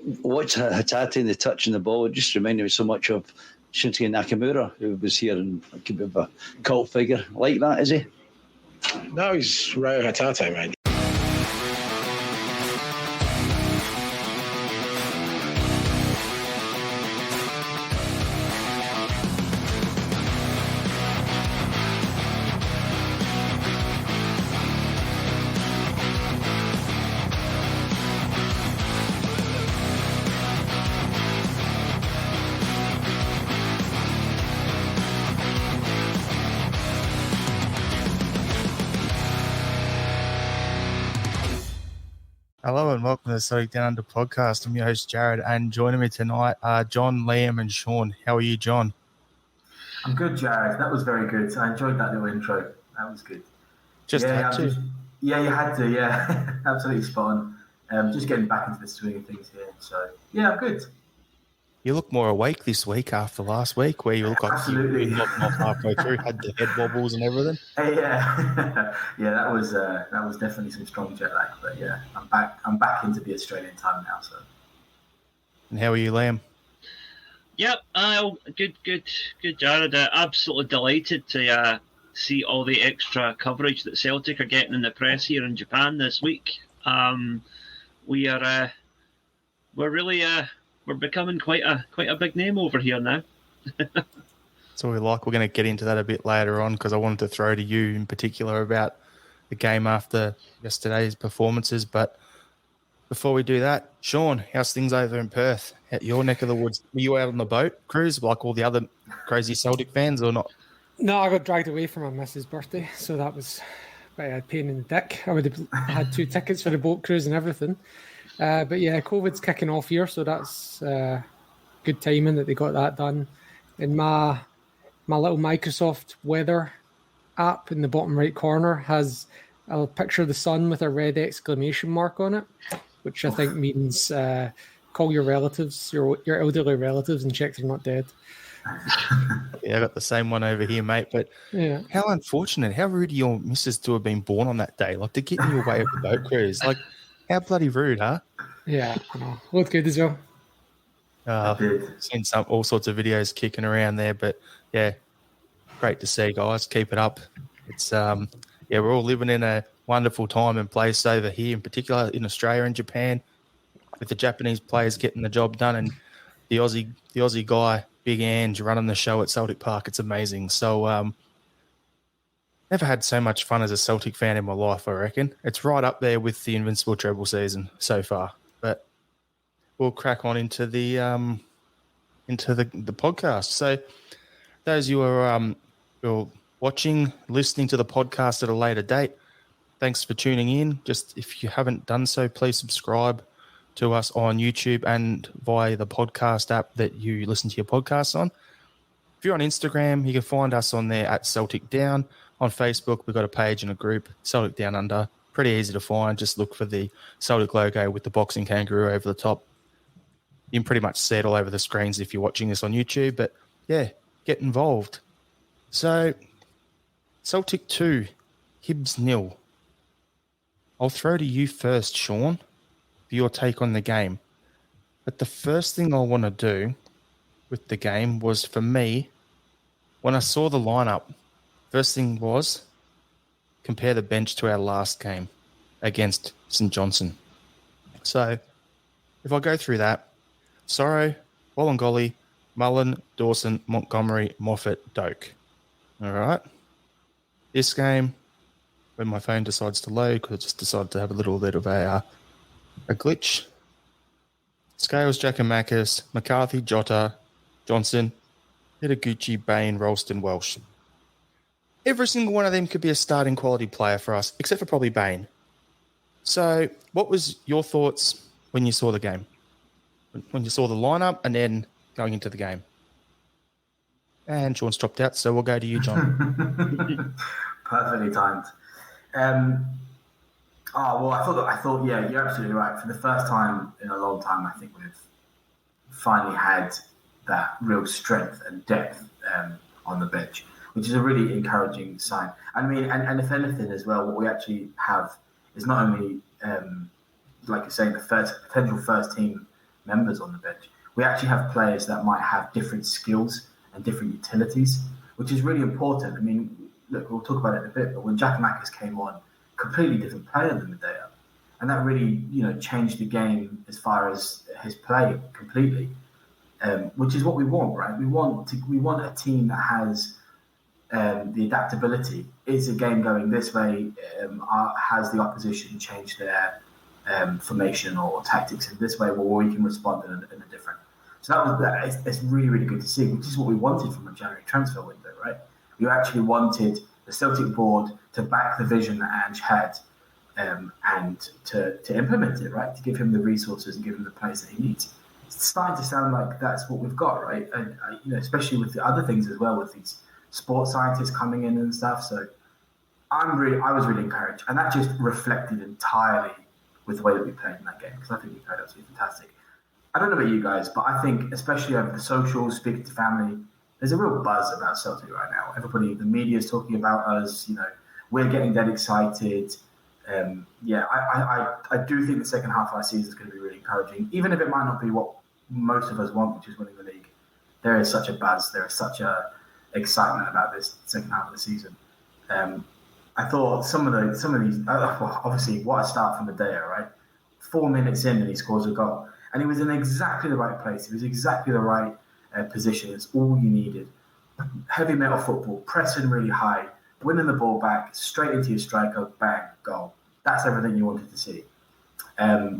watch Hatate and the touch in the ball. It just reminded me so much of Shinsuke Nakamura, who was here and could be a cult figure like that, is he? No, he's right on Hatate, man. Hello and welcome to the Celtic Down Under podcast. I'm your host, Jarrod, and joining me tonight are John, Liam, and Sean. How are you, John? I'm good, Jarrod. That was very good. I enjoyed that little intro. That was good. You had to. You had to, yeah. Absolutely spot on. Just getting back into the swing of things here. So, yeah, I'm good. You look more awake this week after last week, where you look like Absolutely. you knocked off halfway through, had the head wobbles and everything. Yeah, yeah. That was definitely some strong jet lag. But yeah, I'm back into the Australian time now. So. And how are you, Liam? Yep, good, Jarrod. Absolutely delighted to see all the extra coverage that Celtic are getting in the press here in Japan this week. We're becoming quite a big name over here now. That's what we like. We're going to get into that a bit later on because I wanted to throw to you in particular about the game after yesterday's performances. But before we do that, Sean, how's things over in Perth at your neck of the woods? Were you out on the boat cruise like all the other crazy Celtic fans or not? No, I got dragged away for my missus' birthday, so that was a pain in the dick. I would have had 2 tickets for the boat cruise and everything. But yeah, COVID's kicking off here, so that's good timing that they got that done. And my little Microsoft weather app in the bottom right corner has a picture of the sun with a red exclamation mark on it, which I think means call your relatives, your elderly relatives, and check they're not dead. Yeah, I got the same one over here, mate. But yeah, how unfortunate, how rude of your missus to have been born on that day, like to get in your way of the boat cruise. Like, how bloody rude, huh? Yeah, looked good as well. Seen all sorts of videos kicking around there, but yeah, great to see, guys. Keep it up. It's we're all living in a wonderful time and place over here, in particular in Australia and Japan, with the Japanese players getting the job done and the Aussie guy, Big Ange, running the show at Celtic Park. It's amazing. So never had so much fun as a Celtic fan in my life, I reckon. It's right up there with the Invincible treble season so far. But we'll crack on into the podcast. So those you are watching, listening to the podcast at a later date, thanks for tuning in. Just if you haven't done so, please subscribe to us on YouTube and via the podcast app that you listen to your podcasts on. If you're on Instagram, you can find us on there at Celtic Down. On Facebook, we've got a page and a group, Celtic Down Under. Pretty easy to find. Just look for the Celtic logo with the boxing kangaroo over the top. You can pretty much see it all over the screens if you're watching this on YouTube. But, yeah, get involved. So, Celtic 2, Hibs 0. I'll throw to you first, Sean, for your take on the game. But the first thing I want to do with the game was, for me, when I saw the lineup, first thing was compare the bench to our last game against St Johnstone. So if I go through that, Sorrow, Wollongolly, Mullen, Dawson, Montgomery, Moffat, Doak. All right. This game, when my phone decides to load, because I just decided to have a little bit of a glitch. Scales, Giacomakis, McCarthy, Jota, Johnson, Hitaguchi, Bain, Ralston, Welsh. Every single one of them could be a starting quality player for us, except for probably Bain. So what was your thoughts when you saw the game? When you saw the lineup and then going into the game? And Sean's dropped out, so we'll go to you, John. Perfectly timed. I thought, yeah, you're absolutely right. For the first time in a long time, I think we've finally had that real strength and depth on the bench, which is a really encouraging sign. I mean, and if anything as well, what we actually have is not only, like you're saying, the potential first team members on the bench. We actually have players that might have different skills and different utilities, which is really important. I mean, look, we'll talk about it in a bit, but when Jack Mackers came on, completely different player than Medea. And that really, changed the game as far as his play completely, which is what we want, right? We want a team that has the adaptability. Is the game going this way? Has the opposition changed their formation or tactics in this way, where we can respond in a different? So it's really, really good to see, which is what we wanted from a January transfer window, right? We actually wanted the Celtic board to back the vision that Ange had, and to implement it, right? To give him the resources and give him the players that he needs. It's starting to sound like that's what we've got, right? And especially with the other things as well, with these sports scientists coming in and stuff. So I was really encouraged, and that just reflected entirely with the way that we played in that game, because I think we played absolutely fantastic. I don't know about you guys, but I think especially over the socials, speaking to family, there's a real buzz about Celtic right now. Everybody, the media is talking about us. We're getting dead excited. I do think the second half of our season is going to be really encouraging, even if it might not be what most of us want, which is winning the league. There is such a buzz. There is such a excitement about this second half of the season. I thought some of these, obviously, what a start from Medea, right? 4 minutes in and he scores a goal. And he was in exactly the right place. He was exactly the right position. It's all you needed. Heavy metal football, pressing really high, winning the ball back, straight into your striker, bang, goal. That's everything you wanted to see. Hatate,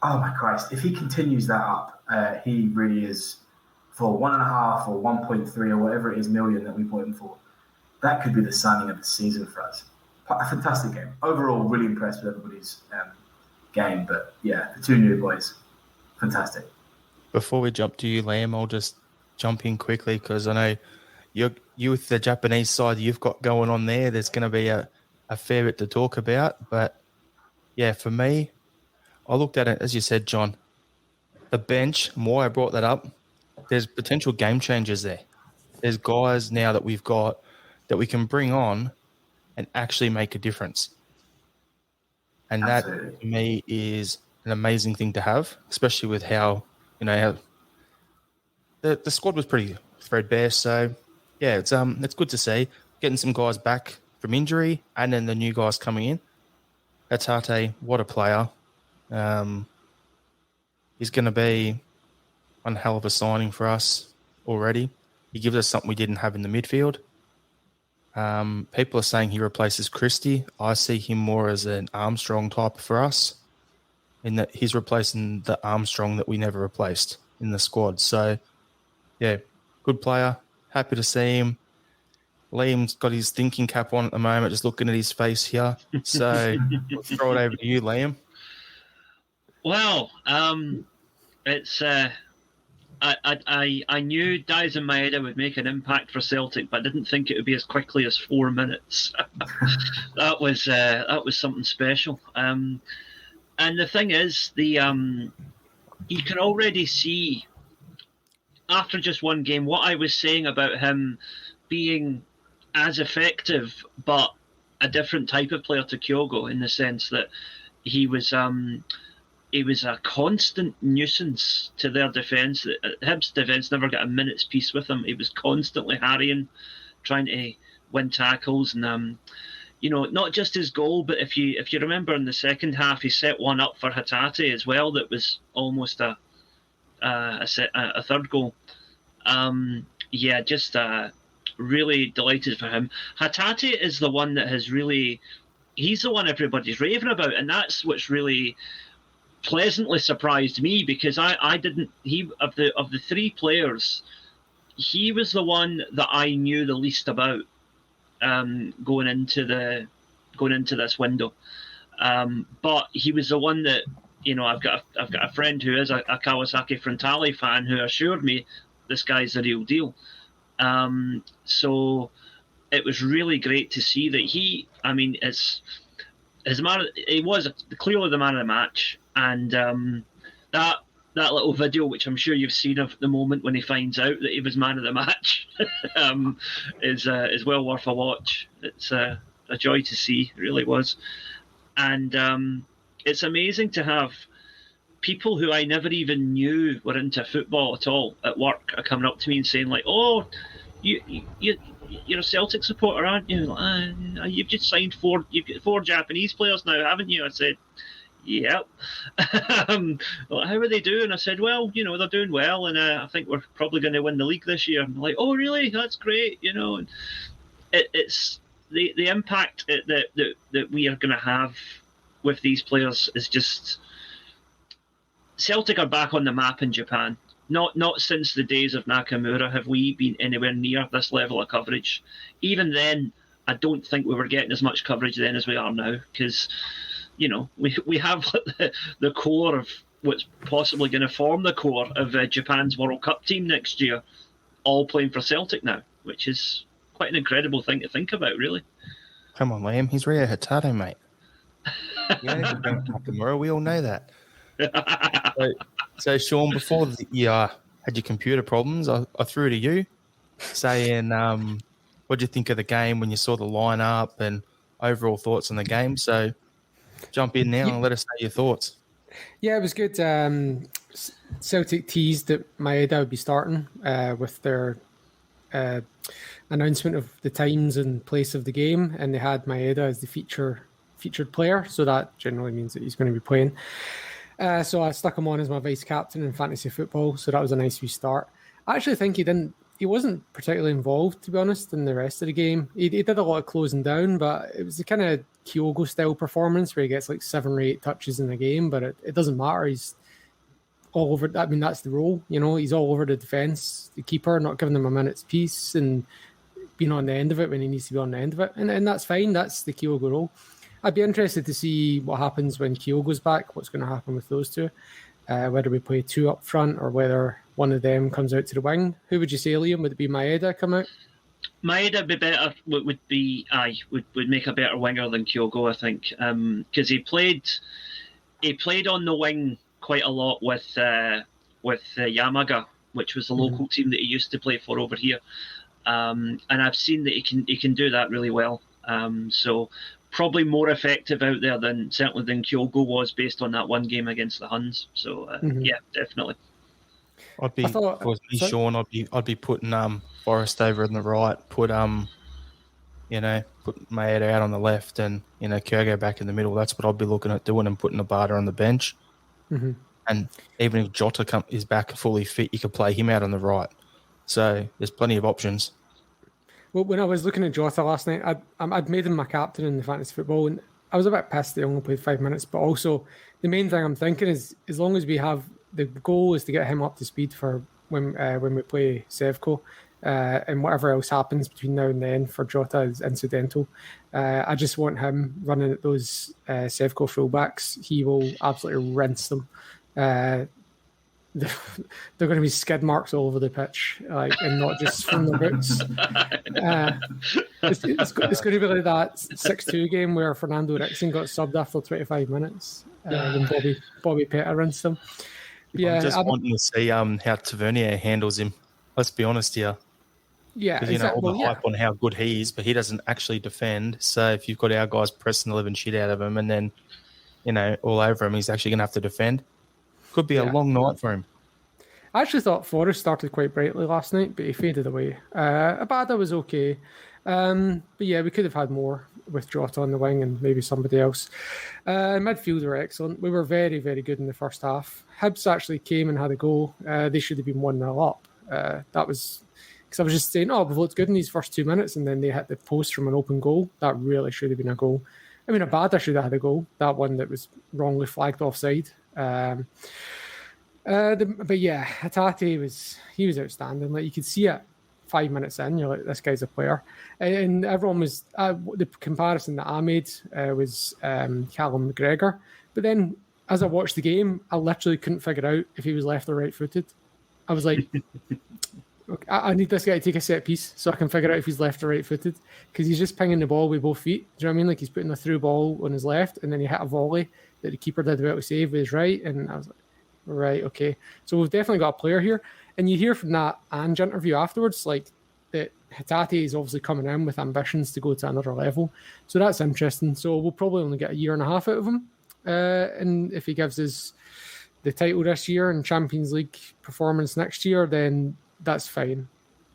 oh my Christ, if he continues that up, he really is, for 1.5 or 1.3 or whatever it is million that we bought him for, that could be the signing of the season for us. A fantastic game. Overall, really impressed with everybody's game. But yeah, the two new boys, fantastic. Before we jump to you, Liam, I'll just jump in quickly because I know you with the Japanese side you've got going on there. There's going to be a fair bit to talk about. But yeah, for me, I looked at it, as you said, John, the bench, and why I brought that up, there's potential game changers there. There's guys now that we've got that we can bring on and actually make a difference. And Absolutely. That, to me, is an amazing thing to have, especially with how the squad was pretty threadbare. So, yeah, it's good to see. Getting some guys back from injury and then the new guys coming in. Hatate, what a player. He's going to be one hell of a signing for us already. He gives us something we didn't have in the midfield. People are saying he replaces Christie. I see him more as an Armstrong type for us, in that he's replacing the Armstrong that we never replaced in the squad. So, yeah, good player. Happy to see him. Liam's got his thinking cap on at the moment, just looking at his face here. So, we'll throw it over to you, Liam. Well, it's... I knew Daizen Maeda would make an impact for Celtic, but I didn't think it would be as quickly as 4 minutes. That was something special. And the thing is, you can already see after just one game what I was saying about him being as effective, but a different type of player to Kyogo, in the sense that he was a constant nuisance to their defence. Hibs' defence never got a minute's peace with him. He was constantly harrying, trying to win tackles, and not just his goal, but if you remember in the second half, he set one up for Hatate as well. That was almost a third goal. Really delighted for him. Hatate is the one that has really. He's the one everybody's raving about, and that's what's really pleasantly surprised me, because I didn't. He of the three players, he was the one that I knew the least about going into this window. But he was the one that I've got a friend who is a Kawasaki Frontale fan who assured me this guy's the real deal. So it was really great to see that he was clearly the man of the match. And that little video, which I'm sure you've seen of the moment when he finds out that he was man of the match, is well worth a watch. It's a joy to see, it really was. And it's amazing to have people who I never even knew were into football at all at work are coming up to me and saying like, "Oh, you're a Celtic supporter, aren't you? You've just signed you've got 4 Japanese players now, haven't you?" I said, "Yeah." Well, how are they doing? I said, "Well, they're doing well, and I think we're probably going to win the league this year." And they're like, "Oh, really? That's great." And it's the impact that we are going to have with these players is just. Celtic are back on the map in Japan. Not since the days of Nakamura have we been anywhere near this level of coverage. Even then, I don't think we were getting as much coverage then as we are now, because we have the core of what's possibly going to form the core of Japan's World Cup team next year, all playing for Celtic now, which is quite an incredible thing to think about, really. Come on, Liam. He's Rio Hatate, mate. Yeah, Nakamura, we all know that. So, Sean, before you had your computer problems, I threw to you saying, what did you think of the game when you saw the lineup and overall thoughts on the game? So jump in now and let us know your thoughts. Yeah, it was good. Celtic teased that Maeda would be starting with their announcement of the times and place of the game, and they had Maeda as the featured player, so that generally means that he's going to be playing. So I stuck him on as my vice captain in fantasy football. So that was a nice restart. I actually think he wasn't particularly involved, to be honest, in the rest of the game. He did a lot of closing down, but it was the kind of Kyogo style performance where he gets like 7 or 8 touches in the game, but it doesn't matter. He's all over. I mean, that's the role, he's all over the defence, the keeper, not giving them a minute's peace and being on the end of it when he needs to be on the end of it. And that's fine. That's the Kyogo role. I'd be interested to see what happens when Kyogo's back, what's going to happen with those two, whether we play 2 up front or whether one of them comes out to the wing. Who would you say, Liam? Would it be Maeda come out? Maeda would be better. Would make a better winger than Kyogo, I think, because he played on the wing quite a lot with Yamaga, which was the local team that he used to play for over here, and I've seen that he can do that really well. So. Probably more effective out there than Kyogo was based on that one game against the Huns. So yeah, definitely. Sean, I'd be putting Forrest over on the right, put Maeda out on the left, and Kyogo back in the middle. That's what I'd be looking at doing, and putting Abada on the bench. Mm-hmm. And even if Jota is back fully fit, you could play him out on the right. So there's plenty of options. Well, when I was looking at Jota last night, I'd made him my captain in the fantasy football, and I was a bit pissed that he only played 5 minutes. But also, the main thing I'm thinking is, as long as we have the goal is to get him up to speed for when we play Sevco, and whatever else happens between now and then for Jota is incidental. I just want him running at those Sevco fullbacks. He will absolutely rinse them. They're going to be skid marks all over the pitch, and not just from their boots. It's going to be like that 6-2 game where Fernando Rickson got subbed after 25 minutes when Bobby Pettit rinsed him. I'm just wanting to see how Tavernier handles him. Let's be honest here. Yeah, because all the hype on how good he is, but he doesn't actually defend. So if you've got our guys pressing the living shit out of him, and then all over him, he's actually going to have to defend. Could be a long night for him. I actually thought Forrest started quite brightly last night, but he faded away. Abada was okay. But yeah, we could have had more with Jota on the wing and maybe somebody else. Midfield were excellent. We were very, very good in the first half. Hibs actually came and had a goal. They should have been 1-0 up. That was because I was just saying, we've looked good in these first 2 minutes, and then they hit the post from an open goal. That really should have been a goal. I mean, Abada should have had a goal. That one that was wrongly flagged offside. But yeah, Hatate was outstanding. Like, you could see it 5 minutes in, you're like, this guy's a player. And everyone was the comparison that I made was Callum McGregor. But then as I watched the game, I literally couldn't figure out if he was left or right footed. I was like, okay, I need this guy to take a set piece so I can figure out if he's left or right footed, because he's just pinging the ball with both feet. Do you know what I mean? Like, he's putting a through ball on his left, and then he hit a volley that the keeper did well to save with his right. And I was like, right, okay. So we've definitely got a player here. And you hear from that Ange interview afterwards, like, that Hatate is obviously coming in with ambitions to go to another level. So that's interesting. So we'll probably only get 1.5 years out of him. and if he gives us the title this year and Champions League performance next year, then that's fine.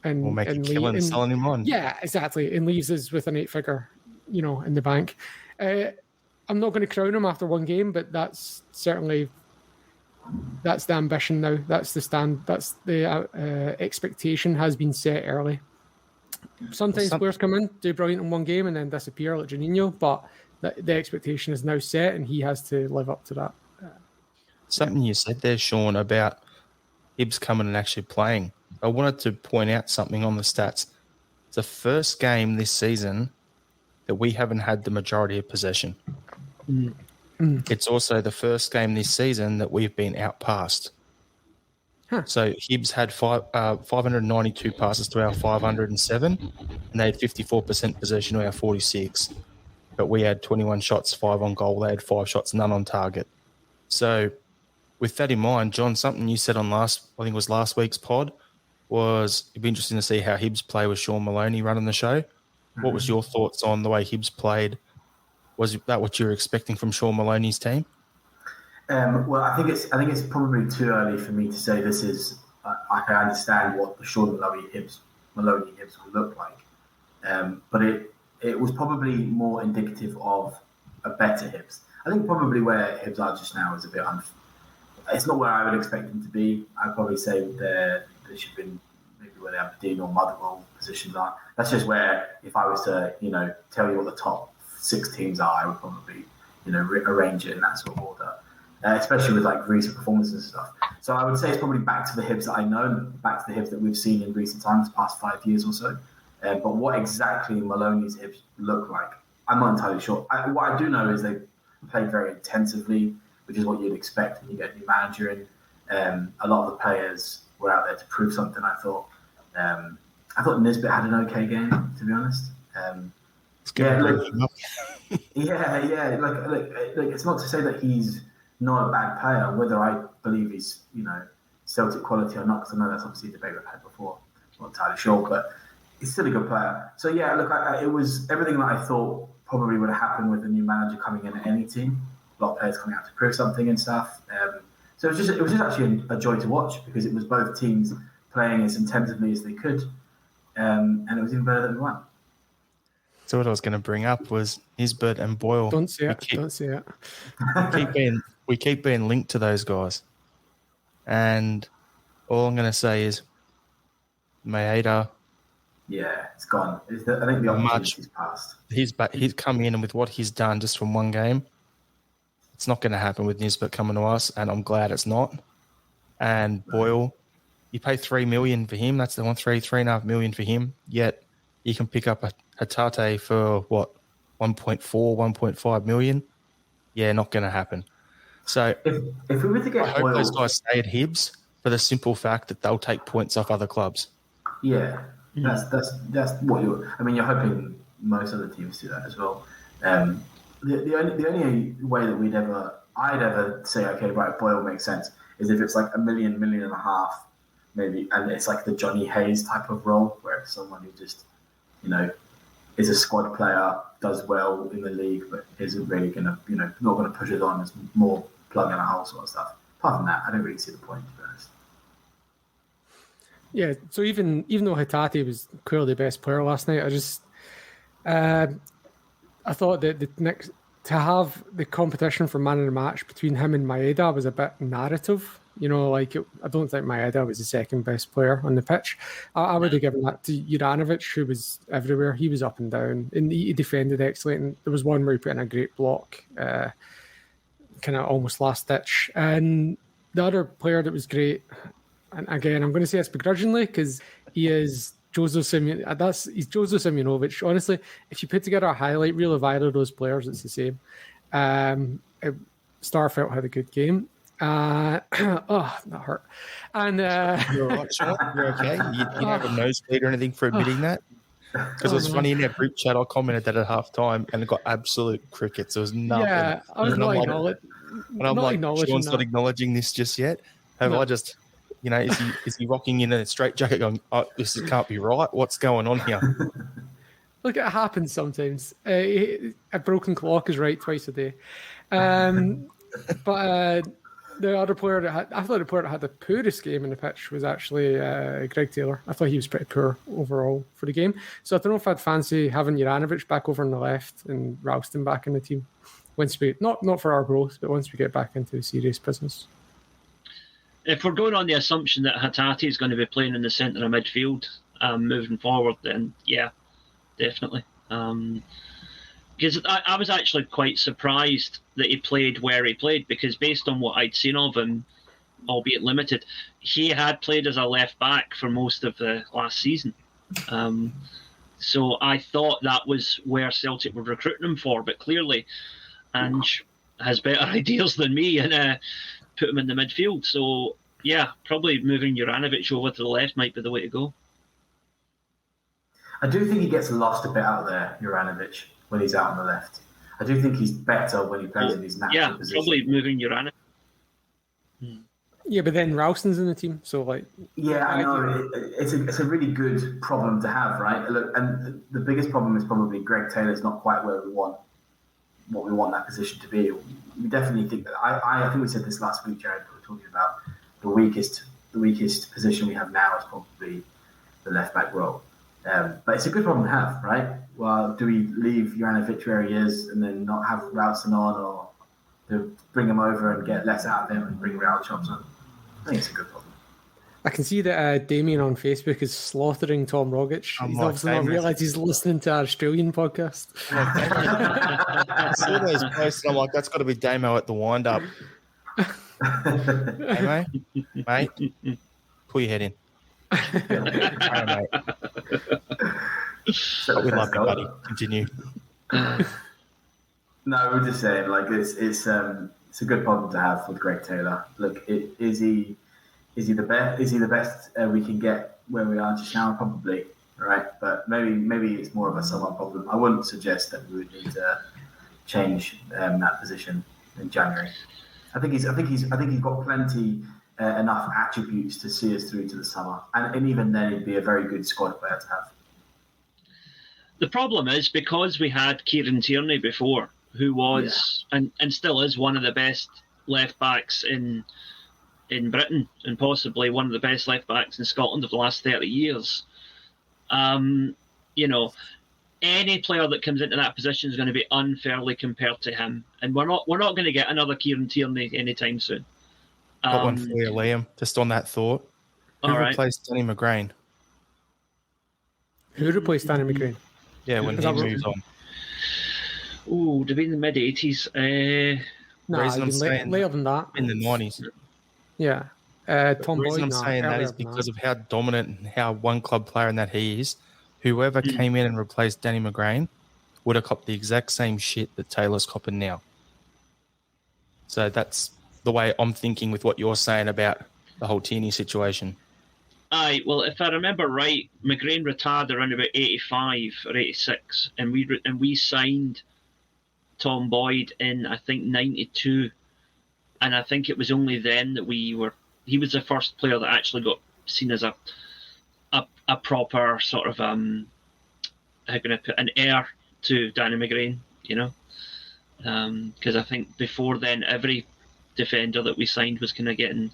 And We'll make a killing selling him on. Yeah, exactly. And leaves us with an 8-figure, in the bank. I'm not going to crown him after one game, but that's the ambition now. That's the stand. That's the expectation has been set early. Sometimes players come in, do brilliant in one game, and then disappear like Juninho. But the expectation is now set, and he has to live up to that. Something you said there, Sean, about Hibs coming and actually playing. I wanted to point out something on the stats. It's the first game this season that we haven't had the majority of possession. It's also the first game this season that we've been outpassed. So Hibs had 592 passes to our 507, and they had 54% possession to our 46. But we had 21 shots, 5 on goal. They had 5 shots, none on target. So with that in mind, John, something you said on last week's pod was it'd be interesting to see how Hibs play with Sean Maloney running the show. What was your thoughts on the way Hibs played? Was that what you were expecting from Sean Maloney's team? Well, I think it's probably too early for me to say this is. I can understand what the Sean Maloney Hibs will look like, but it was probably more indicative of a better Hibs. I think probably where Hibs are just now is a bit it's not where I would expect them to be. I'd probably say they should have been maybe where the Aberdeen or Motherwell positions are. That's just where, if I was to, tell you what the top 6 teams are, I would probably, arrange it in that sort of order, especially with like recent performances and stuff. So I would say it's probably back to the Hibs that I know, back to the Hibs that we've seen in recent times, past 5 years or so. But what exactly Maloney's Hibs look like, I'm not entirely sure. What I do know is they played very intensively, which is what you'd expect when you get a new manager in. A lot of the players were out there to prove something, I thought. I thought Nisbet had an okay game, to be honest. It's not to say that he's not a bad player, whether I believe he's, Celtic quality or not, because I know that's obviously a debate we've had before. I'm not entirely sure, but he's still a good player. So yeah, it was everything that I thought probably would have happened with a new manager coming in at any team. A lot of players coming out to prove something and stuff. So it was just actually a joy to watch, because it was both teams playing as intensively as they could, and it was even better than we won. So what I was going to bring up was Nisbet and Boyle. Don't say it. We keep being linked to those guys, and all I'm going to say is Maeda. Yeah, it's gone. I think the opportunity's passed. He's come in, and with what he's done just from one game, it's not going to happen with Nisbet coming to us, and I'm glad it's not. And Boyle, you pay $3 million for him. That's the one, $3.5 million for him. Yet you can pick up a Hatate for what, 1.4, 1.5 million. Yeah, not going to happen. So if we were to get I hope Boyle, those guys stay at Hibs for the simple fact that they'll take points off other clubs. Yeah, that's what you're. I mean, you're hoping most other teams do that as well. The only way that I'd ever say, okay, right, Boyle makes sense, is if it's like $1 million, $1.5 million, maybe, and it's like the Johnny Hayes type of role, where it's someone who just, is a squad player, does well in the league, but isn't really going to, not going to push it on, as more plug in a hole sort of stuff. Apart from that, I don't really see the point, to be honest. Yeah, so even though Hatate was clearly the best player last night, I thought that to have the competition for man of the match between him and Maeda was a bit narrative. I don't think Maeda was the second best player on the pitch. I would have given that to Juranovic, who was everywhere. He was up and down, and he defended excellent. And there was one where he put in a great block, kind of almost last ditch. And the other player that was great, and again, I'm going to say this begrudgingly because he is Jozo Simunovic. He's Jozo Simunovic. Honestly, if you put together a highlight reel of either of those players, it's the same. Starfelt had a good game. That hurt. And you're all right, Sean? You're okay? You don't have a nosebleed or anything for admitting that? Because it was funny in our group chat, I commented that at half time and it got absolute crickets. There was nothing. Yeah, I was not acknowledging. And I'm like, Sean's not acknowledging this just yet. I just, is he rocking in a straight jacket going, oh, this can't be right? What's going on here? Look, it happens sometimes. A broken clock is right twice a day. But the other player I thought the player that had the poorest game in the pitch was actually Greg Taylor. I thought he was pretty poor overall for the game. So I don't know if I'd fancy having Juranovic back over on the left and Ralston back in the team. Once we not for our growth, but once we get back into serious business. If we're going on the assumption that Hatate is going to be playing in the centre of midfield moving forward, then yeah, definitely. Because I was actually quite surprised that he played where he played, because based on what I'd seen of him, albeit limited, he had played as a left back for most of the last season. So I thought that was where Celtic were recruiting him for, but clearly Ange has better ideas than me and put him in the midfield. So yeah, probably moving Juranovic over to the left might be the way to go. I do think he gets lost a bit out there, Juranovic, when he's out on the left. I do think he's better when he plays in his natural position. Yeah, probably moving Juranovic. Yeah, but then Ralston's in the team, so like... Yeah, I know. It's a really good problem to have, right? Look, and the biggest problem is probably Greg Taylor's not quite where we want that position to be. We definitely think that... I think we said this last week, Jarrod, we were talking about the weakest position we have now is probably the left-back role. But it's a good problem to have, right? Well, do we leave Juranovic where he is and then not have Ralston on, or to bring him over and get less out of him and bring Ralchops on? I think it's a good problem. I can see that Damien on Facebook is slaughtering Tom Rogic. He's obviously not realised he's listening to our Australian podcast. I saw those posts and I'm like, that's got to be Damo at the wind-up. Hey, mate, pull your head in. All right, mate. We love you, buddy. Continue. No, we're just saying, like, it's a good problem to have with Greg Taylor. Look, is he the best? Is he the best we can get where we are just now? Probably, right? But maybe it's more of a summer problem. I wouldn't suggest that we would need to change that position in January. I think he's got plenty. Enough attributes to see us through to the summer, and even then he'd be a very good squad player to have. The problem is, because we had Kieran Tierney before, who was and still is one of the best left backs in Britain, and possibly one of the best left backs in Scotland of the last 30 years. Any player that comes into that position is going to be unfairly compared to him, and we're not going to get another Kieran Tierney anytime soon. Got one for you, Liam, just on that thought. Who replaced Danny McGrain? Who replaced Danny McGrain? Yeah, when he moves on. Oh, to be in the mid-80s. Later than that. In the 90s. Yeah. Tom the reason Boyd, I'm saying that is because of how dominant and how one-club player in that he is. Whoever came in and replaced Danny McGrain would have copped the exact same shit that Taylor's copping now. So that's the way I'm thinking with what you're saying about the whole Tierney situation. Aye, well, if I remember right, McGrain retired around about 85 or 86, and we signed Tom Boyd in, I think, 92, and I think it was only then that he was the first player that actually got seen as a proper sort of how can I put, an heir to Danny McGrain, because I think before then every defender that we signed was kind of getting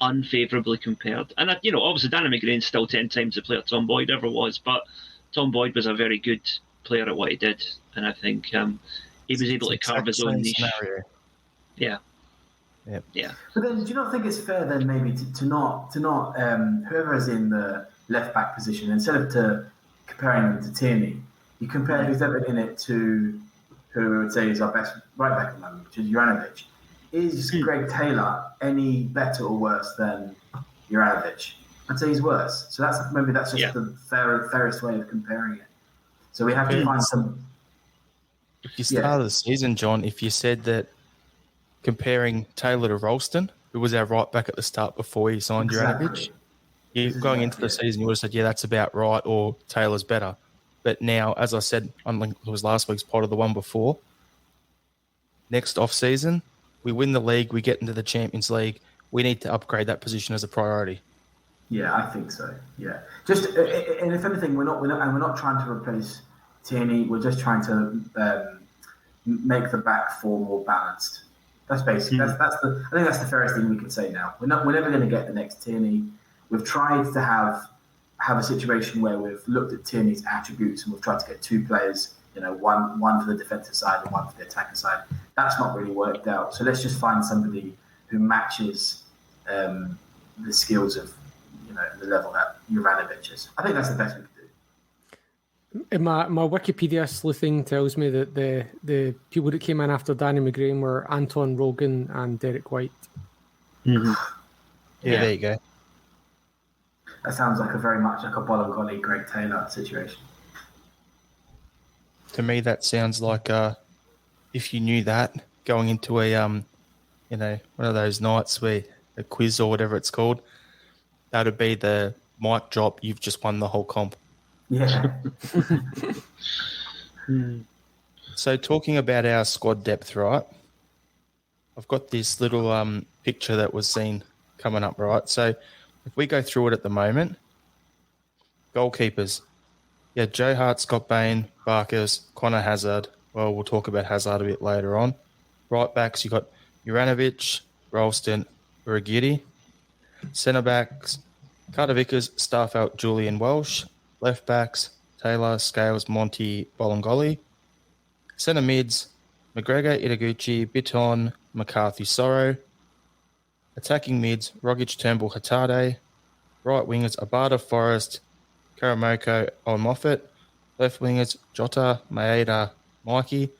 unfavourably compared. And, obviously Danny McGrain's still 10 times the player Tom Boyd ever was, but Tom Boyd was a very good player at what he did. And I think he was able to carve his own niche. Scenario. Yeah. Yep. Yeah. But then do you not think it's fair then maybe to not whoever is in the left-back position, instead of comparing them to Tierney, you compare who's ever in it to who I would say is our best right-back at the moment, which is Juranovic. Is Greg Taylor any better or worse than Juranovic? I'd say he's worse. So that's just the fairest way of comparing it. So we have to find some. If you started the season, John, if you said that comparing Taylor to Ralston, who was our right back at the start before he signed Juranovic, going into the season, you would have said, that's about right, or Taylor's better. But now, as I said, it was last week's pod of the one before, next off-season, we win the league, we get into the Champions League, we need to upgrade that position as a priority. Yeah, I think so. Yeah, just and if anything, we're not trying to replace Tierney, we're just trying to make the back four more balanced. That's basically I think that's the fairest thing we can say now. We're never going to get the next Tierney. We've tried to have a situation where we've looked at Tierney's attributes and we've tried to get two players, one for the defensive side and one for the attacking side. That's not really worked out. So let's just find somebody who matches the skills of the level that Juranovic is. I think that's the best we can do. My Wikipedia sleuthing tells me that the people that came in after Danny McGrain were Anton Rogan and Derek White. Mm-hmm. Yeah, there you go. That sounds like very much like a Bolingoli, Greg Taylor situation. To me, that sounds like if you knew that going into a one of those nights where a quiz or whatever it's called, that would be the mic drop. You've just won the whole comp. Yeah. So talking about our squad depth, right? I've got this little picture that was seen coming up, right? So if we go through it at the moment, goalkeepers. Yeah, Joe Hart, Scott Bain, Barkers, Conor Hazard. Well, we'll talk about Hazard a bit later on. Right backs, you got Juranovic, Ralston, Uragiri. Centre backs, Carter Vickers, Starfelt, Julian Welsh. Left backs, Taylor, Scales, Monty, Bolingoli. Centre mids, McGregor, Itaguchi, Bitton, McCarthy, Sorrow. Attacking mids, Rogic, Turnbull, Hatate. Right wingers, Abada, Forrest, Karamoko, Moffat. Left wingers, Jota, Maeda, Mikey.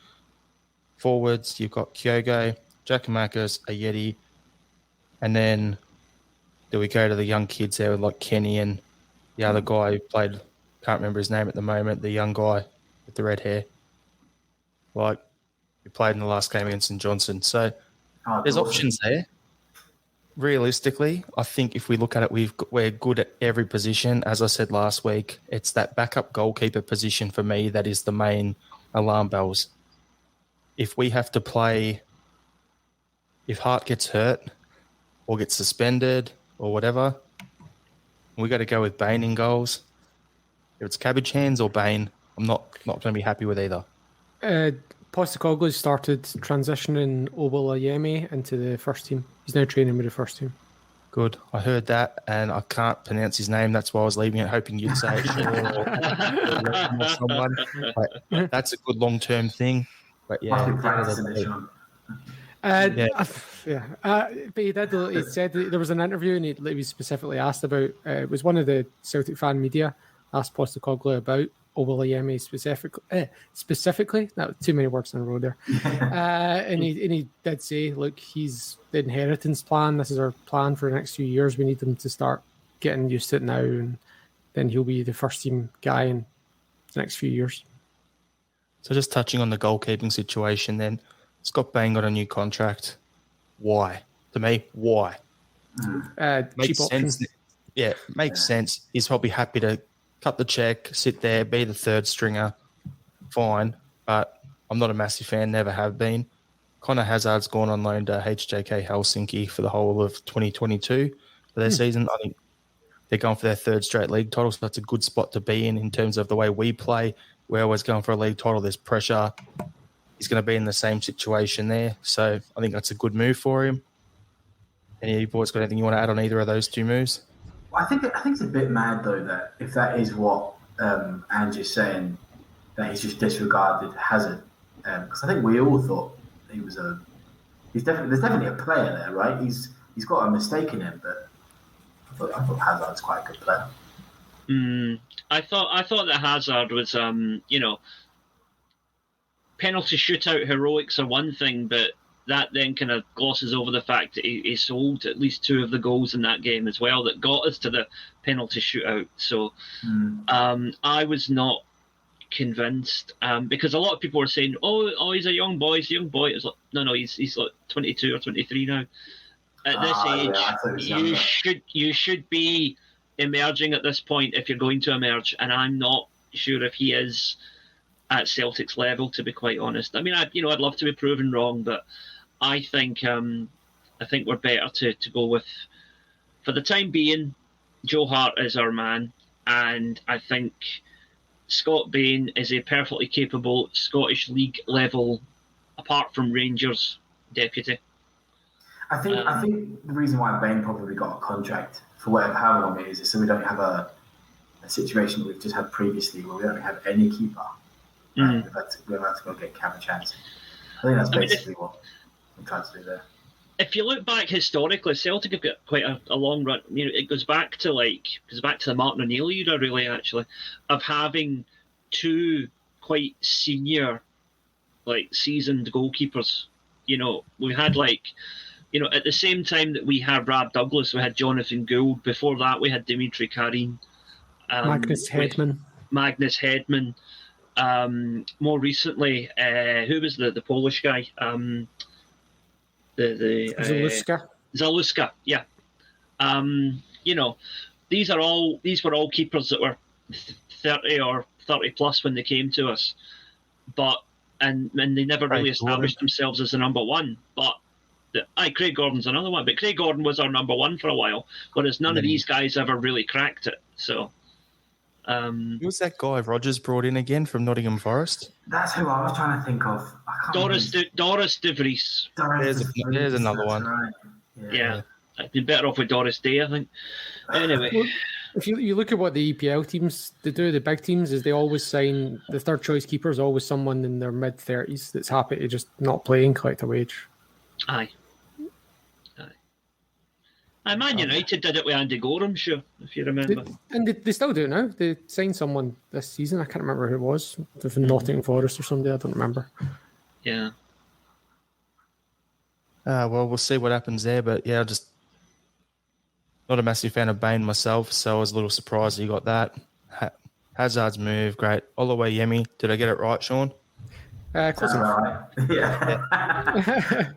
Forwards, you've got Kyogo, Giacomakis, Ayeti. And then do we go to the young kids there with like Kenny and the other guy who played, can't remember his name at the moment, the young guy with the red hair. Like, he played in the last game against St Johnson. So there's options there. Realistically, I think if we look at it, we're good at every position. As I said last week, it's that backup goalkeeper position for me that is the main alarm bells. If we have to play, if Hart gets hurt or gets suspended or whatever, we got to go with Bain in goals. If it's Cabbage Hands or Bain, I'm not going to be happy with either. Postecoglou started transitioning Obulayemi into the first team. He's now training with the first team. Good. I heard that, and I can't pronounce his name. That's why I was leaving it, hoping you'd say it. Or someone. But that's a good long-term thing. But yeah. But he did. He said that there was an interview, and he was specifically asked about. It was one of the Celtic fan media asked Postecoglou about Obulayemi specifically. That was too many words in a row there. And he did say, "Look, he's the inheritance plan. This is our plan for the next few years. We need him to start getting used to it now, and then he'll be the first team guy in the next few years." So just touching on the goalkeeping situation, then Scott Bain got a new contract. Why? To me, why? Makes sense. Yeah, makes sense. He's probably happy to cut the check, sit there, be the third stringer. Fine, but I'm not a massive fan, never have been. Conor Hazard's gone on loan to HJK Helsinki for the whole of 2022 for their season. I think they're going for their third straight league title, so that's a good spot to be in terms of the way we play. We're always going for a league title. There's pressure. He's going to be in the same situation there. So I think that's a good move for him. Any of you boys got anything you want to add on either of those two moves? I think it's a bit mad, though, that if that is what Andrew's saying, that he's just disregarded Hazard. Because I think we all thought he was there's definitely a player there, right? He's got a mistake in him, but I thought Hazard's quite a good player. I thought that Hazard was, penalty shootout heroics are one thing, but that then kind of glosses over the fact that he sold at least two of the goals in that game as well that got us to the penalty shootout. So I was not convinced because a lot of people were saying, oh, he's a young boy. He's a young boy. It's like, no, he's like 22 or 23 now. At this age, you should be emerging at this point if you're going to emerge, and I'm not sure if he is at Celtic's level, to be quite honest. I mean, I'd love to be proven wrong, but I think we're better to go with, for the time being, Joe Hart is our man, and I think Scott Bain is a perfectly capable Scottish League level, apart from Rangers, deputy. I think the reason why Bain probably got a contract for however long it is so we don't have a situation that we've just had previously where we don't have any keeper. We're about to go have a chance. I think that's basically what we're trying to do there. If you look back historically, Celtic have got quite a long run. It goes back to the Martin O'Neill era, really, actually, of having two quite senior, seasoned goalkeepers. We had at the same time that we had Rab Douglas, we had Jonathan Gould. Before that, we had Dimitri Karin, Magnus Hedman. More recently, who was the Polish guy? Zaluska, yeah. These were all keepers that were 30 or 30 plus when they came to us, and they never really established themselves as the number one. But Craig Gordon's another one, but Craig Gordon was our number one for a while, whereas none of these guys ever really cracked it. So. Who was that guy Rogers brought in again from Nottingham Forest? That's who I was trying to think of. Doris De Vries. There's another one. Right. Yeah. I'd be better off with Doris Day, I think. Anyway. Well, if you look at what the EPL teams they do, the big teams, is they always sign the third choice keeper is always someone in their mid-30s that's happy to just not play and collect a wage. Aye. Man United did it with Andy Gorham, sure, if you remember. They still do it now. They signed someone this season. I can't remember who it was. From Nottingham Forest or somebody. I don't remember. Yeah. Well, we'll see what happens there. But yeah, just not a massive fan of Bain myself, so I was a little surprised he got that. Hazard's move, great. Oluwayemi, did I get it right, Sean? Close enough. Yeah.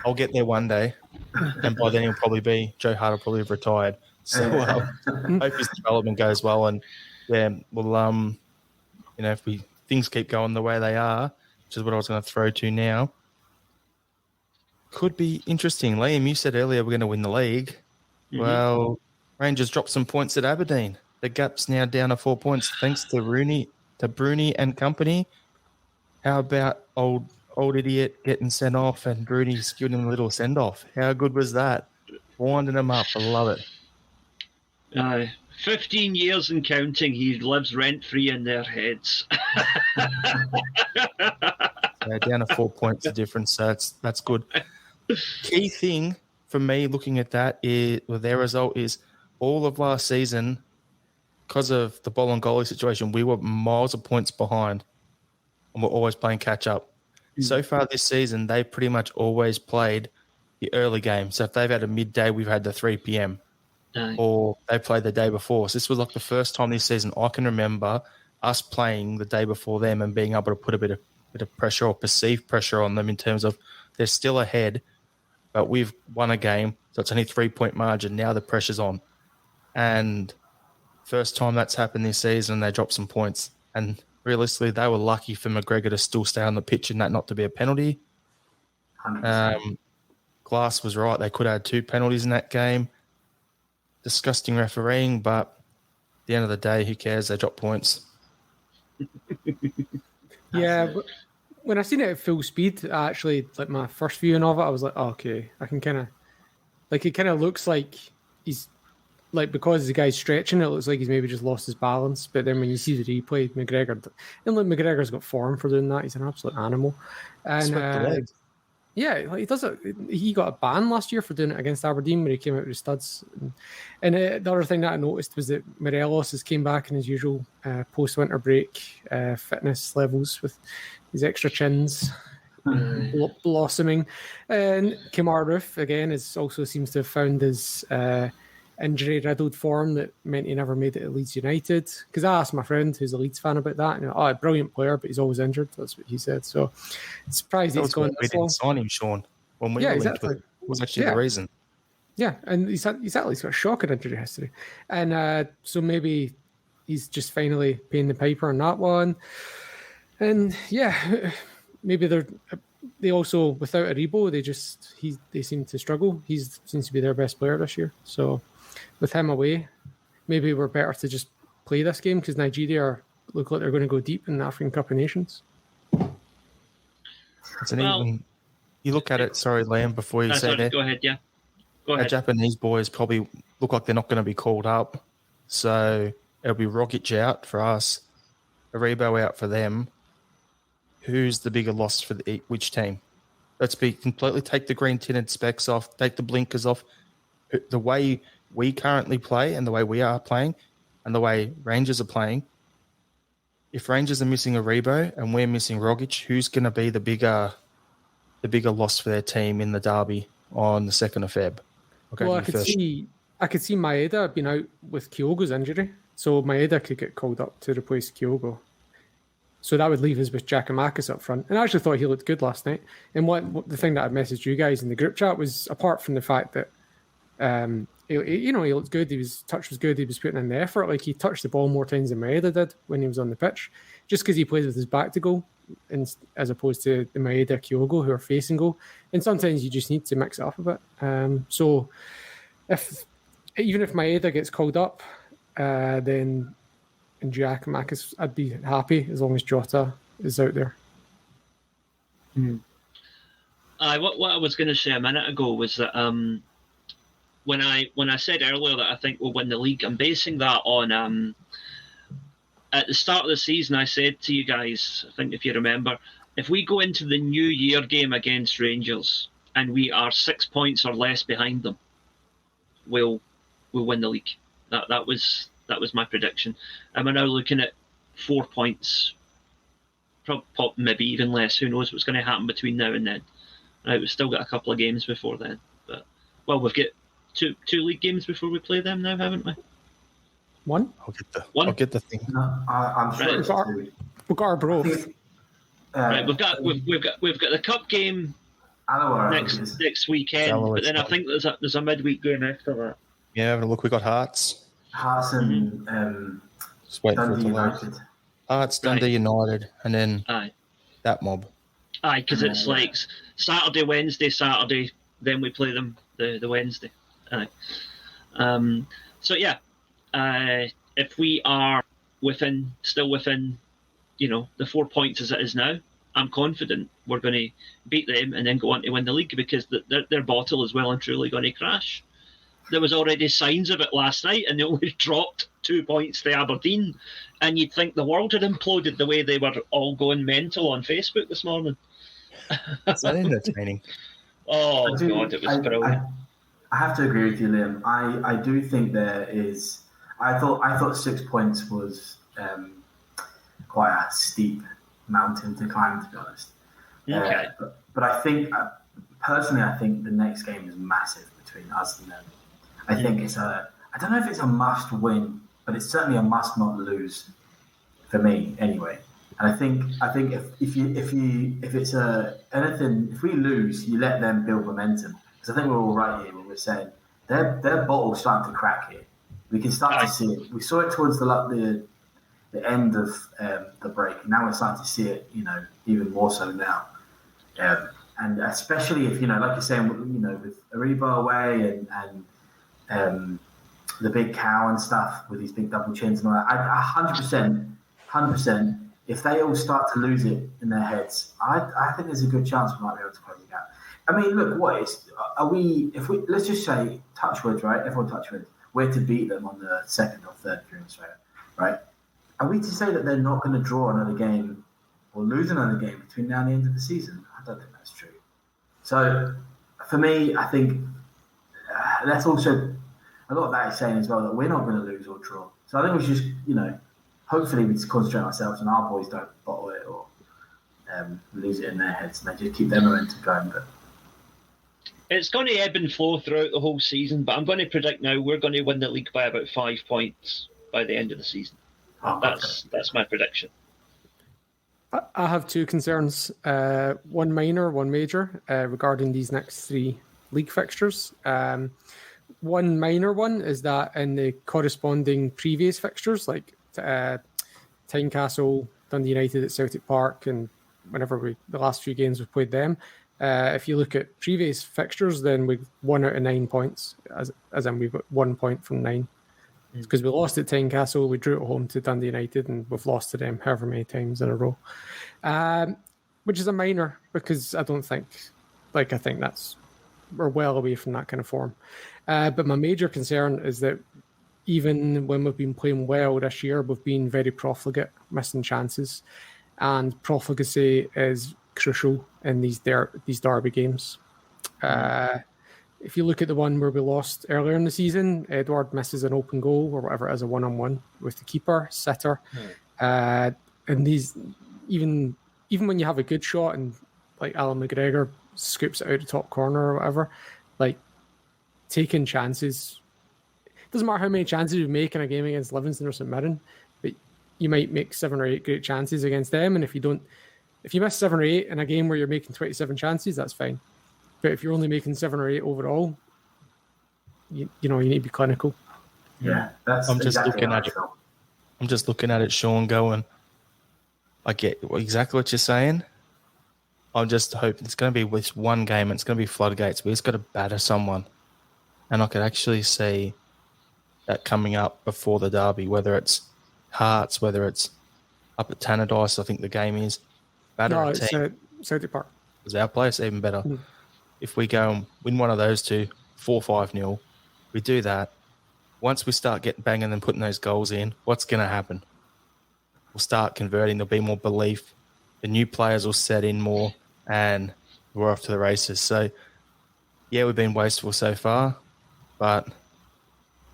I'll get there one day, and by then he'll probably be Joe Hart will probably have retired. So hope his development goes well, and yeah, well, if things keep going the way they are, which is what I was going to throw to now, could be interesting. Liam, you said earlier we're going to win the league. Mm-hmm. Well, Rangers dropped some points at Aberdeen. The gap's now down to 4 points thanks to Bruni and company. How about old idiot getting sent off and Bruni's giving him a little send off? How good was that? Winding him up. I love it. 15 years and counting, he lives rent-free in their heads. Down to 4 points of difference, so that's good. Key thing for me looking at that is, their result is all of last season, because of the Bolingoli situation, we were miles of points behind and we're always playing catch-up. So far this season, they pretty much always played the early game. So if they've had a midday, we've had the 3 p.m. Or they played the day before. So this was like the first time this season I can remember us playing the day before them and being able to put a bit of pressure or perceived pressure on them in terms of they're still ahead, but we've won a game, so it's only 3-point margin. Now the pressure's on. And first time that's happened this season, they dropped some points. And realistically, they were lucky for McGregor to still stay on the pitch and that not to be a penalty. Glass was right. They could have had 2 penalties in that game. Disgusting refereeing, but at the end of the day, who cares? They drop points. Yeah, but when I seen it at full speed, actually, like my first viewing of it, I was like, oh, okay, I can kind of, like, it kind of looks like he's, like, because the guy's stretching, it looks like he's maybe just lost his balance. But then when you see the replay, McGregor's got form for doing that. He's an absolute animal. And yeah, like, he does it. He got a ban last year for doing it against Aberdeen when he came out with studs. And the other thing that I noticed was that Morelos has came back in his usual post-winter break fitness levels with his extra chins blossoming. And Kemar Roof, again, also seems to have found his injury-riddled form that meant he never made it at Leeds United. Because I asked my friend, who's a Leeds fan, about that. And a brilliant player, but he's always injured. That's what he said. So, surprised he's going this long. We didn't sign him, Sean. When we exactly. It was actually the reason. Yeah, and he's got a shocking injury history. And so maybe he's just finally paying the piper on that one. And yeah, maybe they also, without Aribo, they seem to struggle. He seems to be their best player this year. So with him away, maybe we're better to just play this game because Nigeria are look like they're going to go deep in the African Cup of Nations. It's even. You look at it. Sorry, Liam. Before you say that, go ahead. Yeah, go our ahead. Japanese boys probably look like they're not going to be called up, so it'll be Rogic out for us, Aribo out for them. Who's the bigger loss for which team? Let's be completely take the green tinted specs off, take the blinkers off. The way we currently play and the way we are playing and the way Rangers are playing, if Rangers are missing Aribo and we're missing Rogic, who's going to be the bigger loss for their team in the derby on the 2nd of Feb? Well, I could see Maeda being out with Kyogo's injury, so Maeda could get called up to replace Kyogo. So that would leave us with Giakoumakis up front. And I actually thought he looked good last night. And what the thing that I messaged you guys in the group chat was, apart from the fact that, he looked good. Touch was good. He was putting in the effort. Like, he touched the ball more times than Maeda did when he was on the pitch, just because he plays with his back to goal, as opposed to the Maeda, Kyogo, who are facing goal. And sometimes you just need to mix it up a bit. So even if Maeda gets called up, then in Giakoumakis, I'd be happy as long as Jota is out there. What I was going to say a minute ago was that when I said earlier that I think we'll win the league, I'm basing that on at the start of the season I said to you guys, I think if you remember, if we go into the New Year game against Rangers and we are 6 points or less behind them, we'll win the league. That was my prediction. And we're now looking at 4 points, maybe even less. Who knows what's going to happen between now and then? Right, we've still got a couple of games before then. But we've got two league games before we play them now, haven't we? One. I'll get the thing. No, I'm sure. Right. We've got our bro. Right, we've got the cup game Alloa next weekend, but then I think there's a midweek game after that. Yeah, having a look. We got Hearts. Hearts and Just waiting for it Dundee to load. United. Hearts, Dundee United, and then Aye. that mob. Aye, because it's like Saturday, Wednesday, Saturday, then we play them the Wednesday. Aye. So yeah, if we are still within, the 4 points as it is now, I'm confident we're going to beat them and then go on to win the league, because their bottle is well and truly going to crash. There was already signs of it last night, and they only dropped 2 points to Aberdeen, and you'd think the world had imploded the way they were all going mental on Facebook this morning. It's not entertaining. Oh, God, it was brilliant. I have to agree with you, Liam. I do think there is. I thought 6 points was quite a steep mountain to climb, to be honest. Okay. But I think, personally, I think the next game is massive between us and them. I think I don't know if it's a must win, but it's certainly a must not lose for me anyway. And I think if we lose, you let them build momentum. Because I think we're all right here when we're saying their bottle's starting to crack here. We can start to see it. We saw it towards the end of the break. Now we're starting to see it, even more so now. And especially if, like you're saying, with Aribo away and the big cow and stuff with these big double chins and all that, 100%, if they all start to lose it in their heads, I think there's a good chance we might be able to close the gap. I mean, look, let's just say, touch wood, right? Everyone touch wood. We're to beat them on the 2nd or 3rd during Australia, right? Are we to say that they're not going to draw another game or lose another game between now and the end of the season? I don't think that's true. So, for me, I think that's also a lot of that is saying as well that we're not going to lose or draw. So I think we should just, hopefully we just concentrate ourselves and our boys don't bottle it or lose it in their heads and they just keep their momentum going. But it's going to ebb and flow throughout the whole season, but I'm going to predict now we're going to win the league by about 5 points by the end of the season. That's my prediction. I have two concerns, one minor, one major, regarding these next 3 league fixtures. One minor one is that in the corresponding previous fixtures, like Tynecastle, Dundee United at Celtic Park, and whenever the last few games we've played them, if you look at previous fixtures, then we've 1 out of 9 points, as in we've got 1 point from 9. Because we lost at Tynecastle, we drew at home to Dundee United, and we've lost to them however many times in a row. Which is a minor, because I think we're well away from that kind of form. But my major concern is that even when we've been playing well this year, we've been very profligate, missing chances. And profligacy is crucial in these derby games. If you look at the one where we lost earlier in the season, Edward misses an open goal or whatever it is, a one-on-one with the keeper, sitter. And these, even when you have a good shot and like Alan McGregor scoops it out the top corner or whatever, like taking chances. It doesn't matter how many chances you make in a game against Livingston or St Mirren, but you might make 7 or 8 great chances against them. And if you miss 7 or 8 in a game where you're making 27 chances, that's fine. But if you're only making 7 or 8 overall, you need to be clinical. Yeah, that's. I'm just looking at it, Sean, going, I get exactly what you're saying. I'm just hoping it's going to be this one game and it's going to be floodgates. We just got to batter someone. And I could actually see that coming up before the derby, whether it's Hearts, whether it's up at Tannadice, I think the game is. It's Celtic Park. It's our place, even better. If we go and win one of those two, 4-5-0, we do that. Once we start getting banging and putting those goals in, what's going to happen? We'll start converting. There'll be more belief. The new players will set in more, and we're off to the races. So, yeah, we've been wasteful so far, but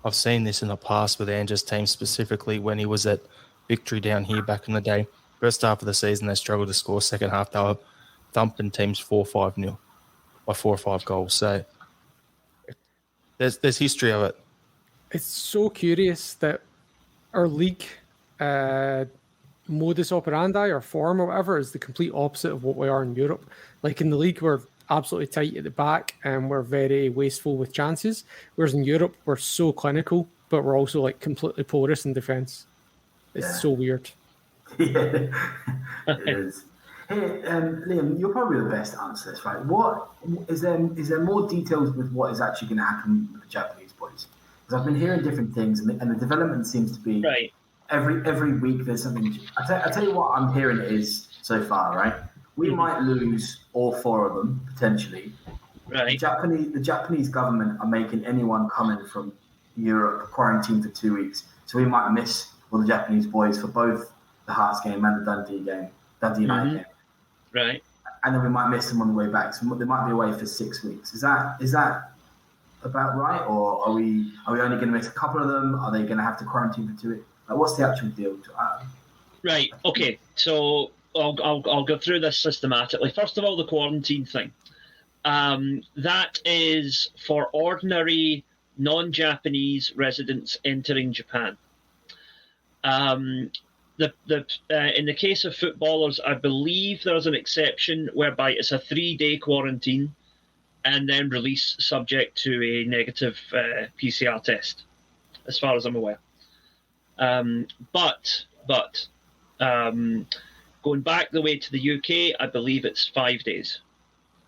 I've seen this in the past with Andrew's team, specifically when he was at Victory down here back in the day. First half of the season, they struggled to score. Second half, they were thumping teams 4-5-0 by 4 or 5 goals. So there's history of it. It's so curious that our league modus operandi or form or whatever is the complete opposite of what we are in Europe. Like in the league, we're absolutely tight at the back and we're very wasteful with chances. Whereas in Europe, we're so clinical, but we're also like completely porous in defence. It's so weird. Yeah, it is. Hey, Liam, you're probably the best to answer this, right? What is there more details with what is actually going to happen with the Japanese boys? Because I've been hearing different things, and the development seems to be every week there's something. I tell you what I'm hearing is so far, right? We might lose all 4 of them potentially. Right. The Japanese government are making anyone coming from Europe quarantine for 2 weeks, so we might miss all the Japanese boys for both the Hearts game and the Dundee United game. Right. And then we might miss them on the way back. So they might be away for 6 weeks. Is that about right? Or are we only going to miss a couple of them? Are they going to have to quarantine for 2 weeks? Like, what's the actual deal? Right. Okay. So I'll go through this systematically. First of all, the quarantine thing. That is for ordinary non-Japanese residents entering Japan. In the case of footballers, I believe there's an exception whereby it's a 3-day quarantine and then release subject to a negative PCR test, as far as I'm aware. But going back the way to the UK, I believe it's 5 days.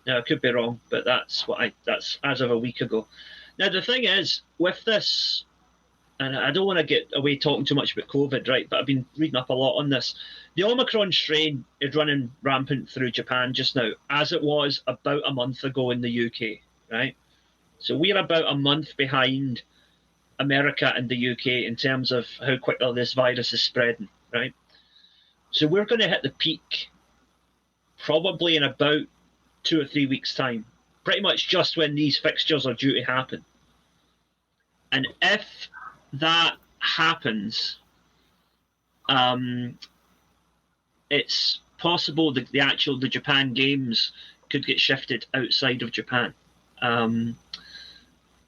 Now, I could be wrong, but that's as of a week ago. Now, the thing is, with this, and I don't want to get away talking too much about COVID, right? But I've been reading up a lot on this. The Omicron strain is running rampant through Japan just now, as it was about a month ago in the UK, right? So we're about a month behind America and the UK in terms of how quickly this virus is spreading, right? So we're going to hit the peak probably in about 2 or 3 weeks' time, pretty much just when these fixtures are due to happen. And if that happens, it's possible that the Japan games could get shifted outside of Japan.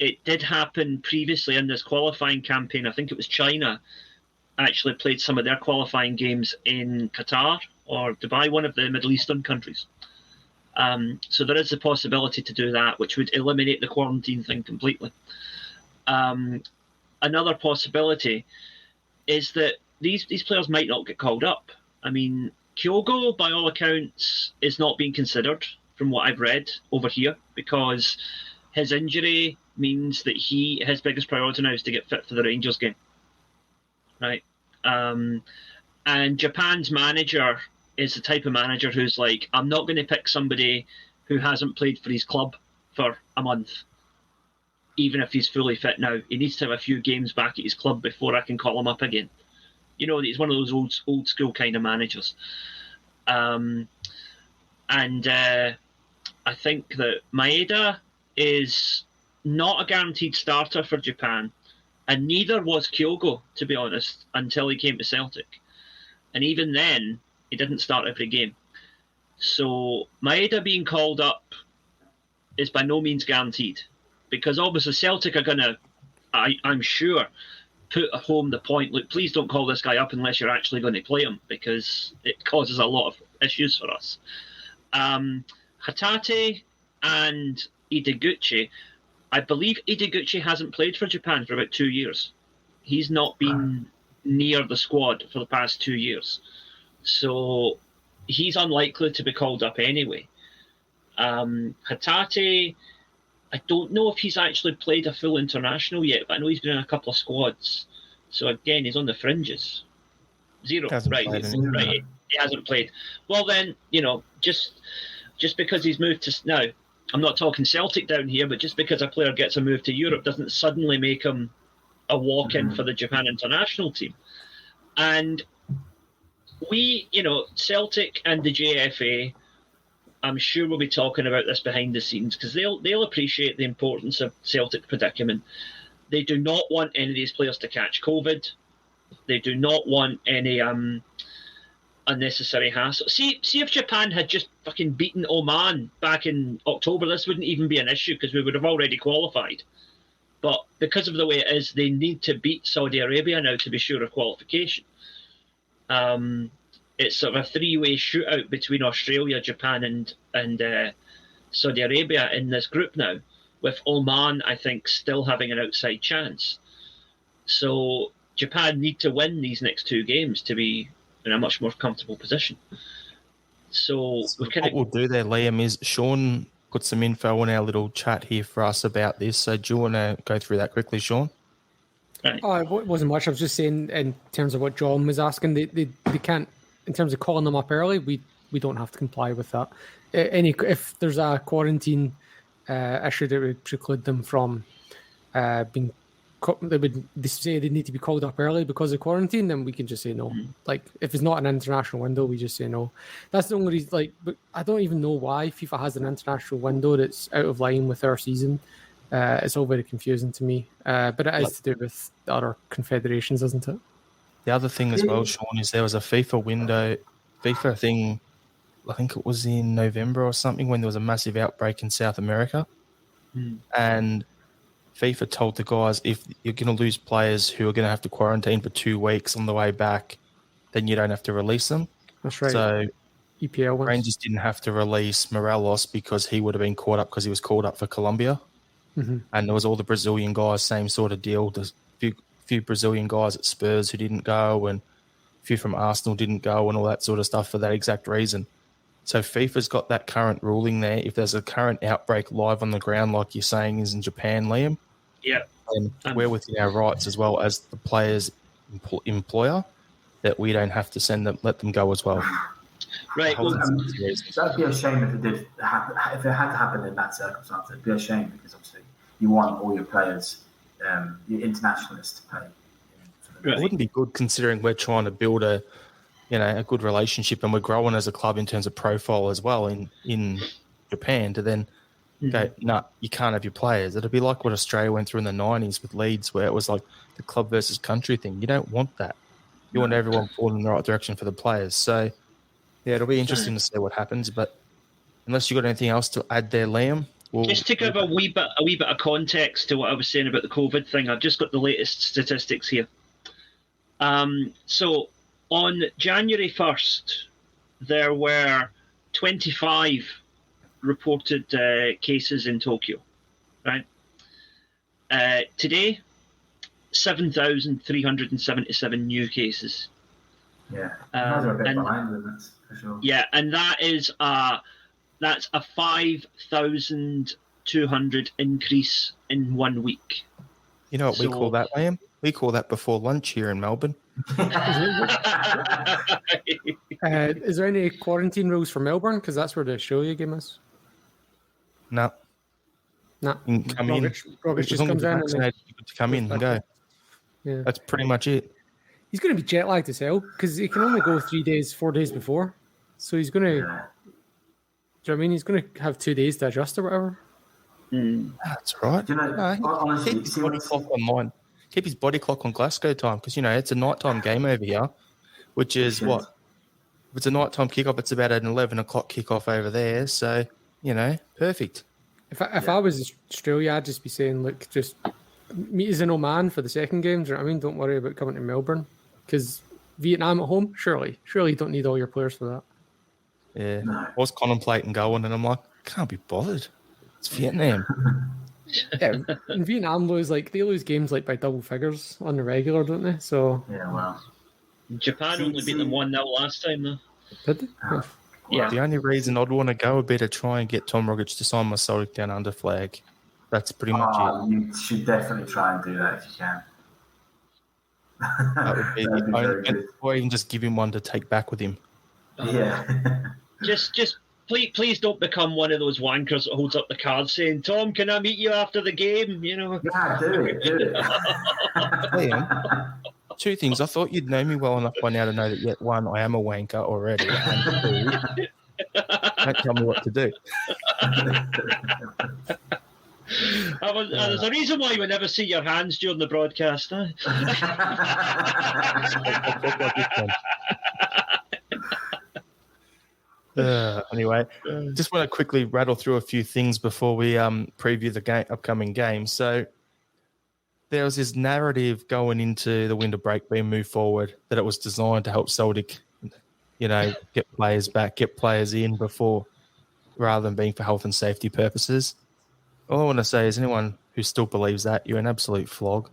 It did happen previously in this qualifying campaign. I think it was China actually played some of their qualifying games in Qatar or Dubai, one of the Middle Eastern countries. So there is a possibility to do that, which would eliminate the quarantine thing completely. Another possibility is that these players might not get called up. I mean, Kyogo, by all accounts, is not being considered from what I've read over here because his injury means that his biggest priority now is to get fit for the Rangers game. right? And Japan's manager is the type of manager who's like, I'm not going to pick somebody who hasn't played for his club for a month, even if he's fully fit now. He needs to have a few games back at his club before I can call him up again. You know, he's one of those old school kind of managers. I think that Maeda is not a guaranteed starter for Japan, and neither was Kyogo, to be honest, until he came to Celtic. And even then, he didn't start every game. So Maeda being called up is by no means guaranteed, because obviously Celtic are going to, I'm sure, put home the point, look, please don't call this guy up unless you're actually going to play him, because it causes a lot of issues for us. Hatate and Ideguchi, I believe Ideguchi hasn't played for Japan for about 2 years. He's not been near the squad for the past 2 years. So he's unlikely to be called up anyway. Hatate, I don't know if he's actually played a full international yet, but I know he's been in a couple of squads. So again, he's on the fringes. Zero. Right. He hasn't played. Well then, you know, just because he's moved to now, I'm not talking Celtic down here, but just because a player gets a move to Europe doesn't suddenly make him a walk-in for the Japan international team. And we, you know, Celtic and the JFA, I'm sure we'll be talking about this behind the scenes, because they'll appreciate the importance of Celtic predicament. They do not want any of these players to catch COVID. They do not want any unnecessary hassle. See if Japan had just fucking beaten Oman back in October, this wouldn't even be an issue, because we would have already qualified. But because of the way it is, they need to beat Saudi Arabia now to be sure of qualification. It's sort of a three-way shootout between Australia, Japan, and Saudi Arabia in this group now, with Oman, I think, still having an outside chance. So Japan need to win these next two games to be in a much more comfortable position. So what we'll do there, Liam, is Sean put some info in our little chat here for us about this. So do you want to go through that quickly, Sean? Right. Oh, it wasn't much. I was just saying in terms of what John was asking, they can't, in terms of calling them up early, we don't have to comply with that. If there's a quarantine issue that would preclude them from being, they say they need to be called up early because of quarantine, then we can just say no. Like, if it's not an international window, we just say no. That's the only reason. Like, but I don't even know why FIFA has an international window that's out of line with our season. It's all very confusing to me. But it is to do with the other confederations, isn't it? The other thing as well, Sean, is there was a FIFA thing, I think it was in November or something, when there was a massive outbreak in South America. And FIFA told the guys, if you're going to lose players who are going to have to quarantine for 2 weeks on the way back, then you don't have to release them. That's right. So EPL ones. Rangers didn't have to release Morelos because he would have been caught up because he was called up for Colombia. And there was all the Brazilian guys, same sort of deal. There's a few Brazilian guys at Spurs who didn't go, and a few from Arsenal didn't go, and all that sort of stuff for that exact reason. So FIFA's got that current ruling there. If there's a current outbreak live on the ground, like you're saying is in Japan, Liam, then we're within our rights as well as the player's employer, that we don't have to let them go as well. Right. Well, that'd be a shame if it did happen. If it had to happen in that circumstance, it'd be a shame, because obviously you want all your players, your internationalists, to play. It wouldn't be good, considering we're trying to build a good relationship, and we're growing as a club in terms of profile as well in Japan, to then go, no, you can't have your players. It'd be like what Australia went through in the 90s with Leeds, where it was like the club versus country thing. You don't want that. You want everyone pulling in the right direction for the players. So, yeah, it'll be interesting to see what happens. But unless you've got anything else to add there, Liam, just to give a wee bit of context to what I was saying about the COVID thing, I've just got the latest statistics here. So on January 1st, there were 25 reported cases in Tokyo, right? Today, 7,377 new cases. Yeah, those are a bit behind them, that's for sure. Yeah, and that's a 5,200 increase in 1 week. You know what we call that, Liam? We call that before lunch here in Melbourne. Is there any quarantine rules for Melbourne? Because that's where the Australia game is. No. No. You can come in. Rogic just comes in. You come in and go. Yeah. That's pretty much it. He's going to be jet lagged as hell because he can only go 4 days before. So he's going to. Do you know what I mean? He's going to have 2 days to adjust or whatever. That's right. You know, honestly, keep his body clock online. Keep his body clock on Glasgow time because, it's a nighttime game over here, which is what? If it's a nighttime kickoff, it's about an 11 o'clock kickoff over there. So, perfect. If I was Australia, I'd just be saying, look, just meet us in Oman for the second game. Do you know what I mean? Don't worry about coming to Melbourne because Vietnam at home, surely you don't need all your players for that. Yeah. No. I was contemplating going and I'm like, can't be bothered. It's Vietnam. Yeah, in Vietnam they lose games by double figures on the regular, don't they? So yeah, well, Japan only beat them 1-0 last time though. Did they? Yeah. The only reason I'd want to go would be to try and get Tom Rogic to sign my Celtic Down Under flag. That's pretty much it. You should definitely try and do that if you can. That would be or even just give him one to take back with him. Yeah. Just please don't become one of those wankers that holds up the card saying, "Tom, can I meet you after the game?" Yeah, do it. Two things. I thought you'd know me well enough by now to know that, yet one, I am a wanker already, and two, don't tell me what to do. There's a reason why we never see your hands during the broadcast. Huh? Anyway, just want to quickly rattle through a few things before we preview the upcoming game. So there was this narrative going into the winter break being moved forward that it was designed to help Celtic, get players back, get players in before, rather than being for health and safety purposes. All I want to say is anyone who still believes that, you're an absolute flog.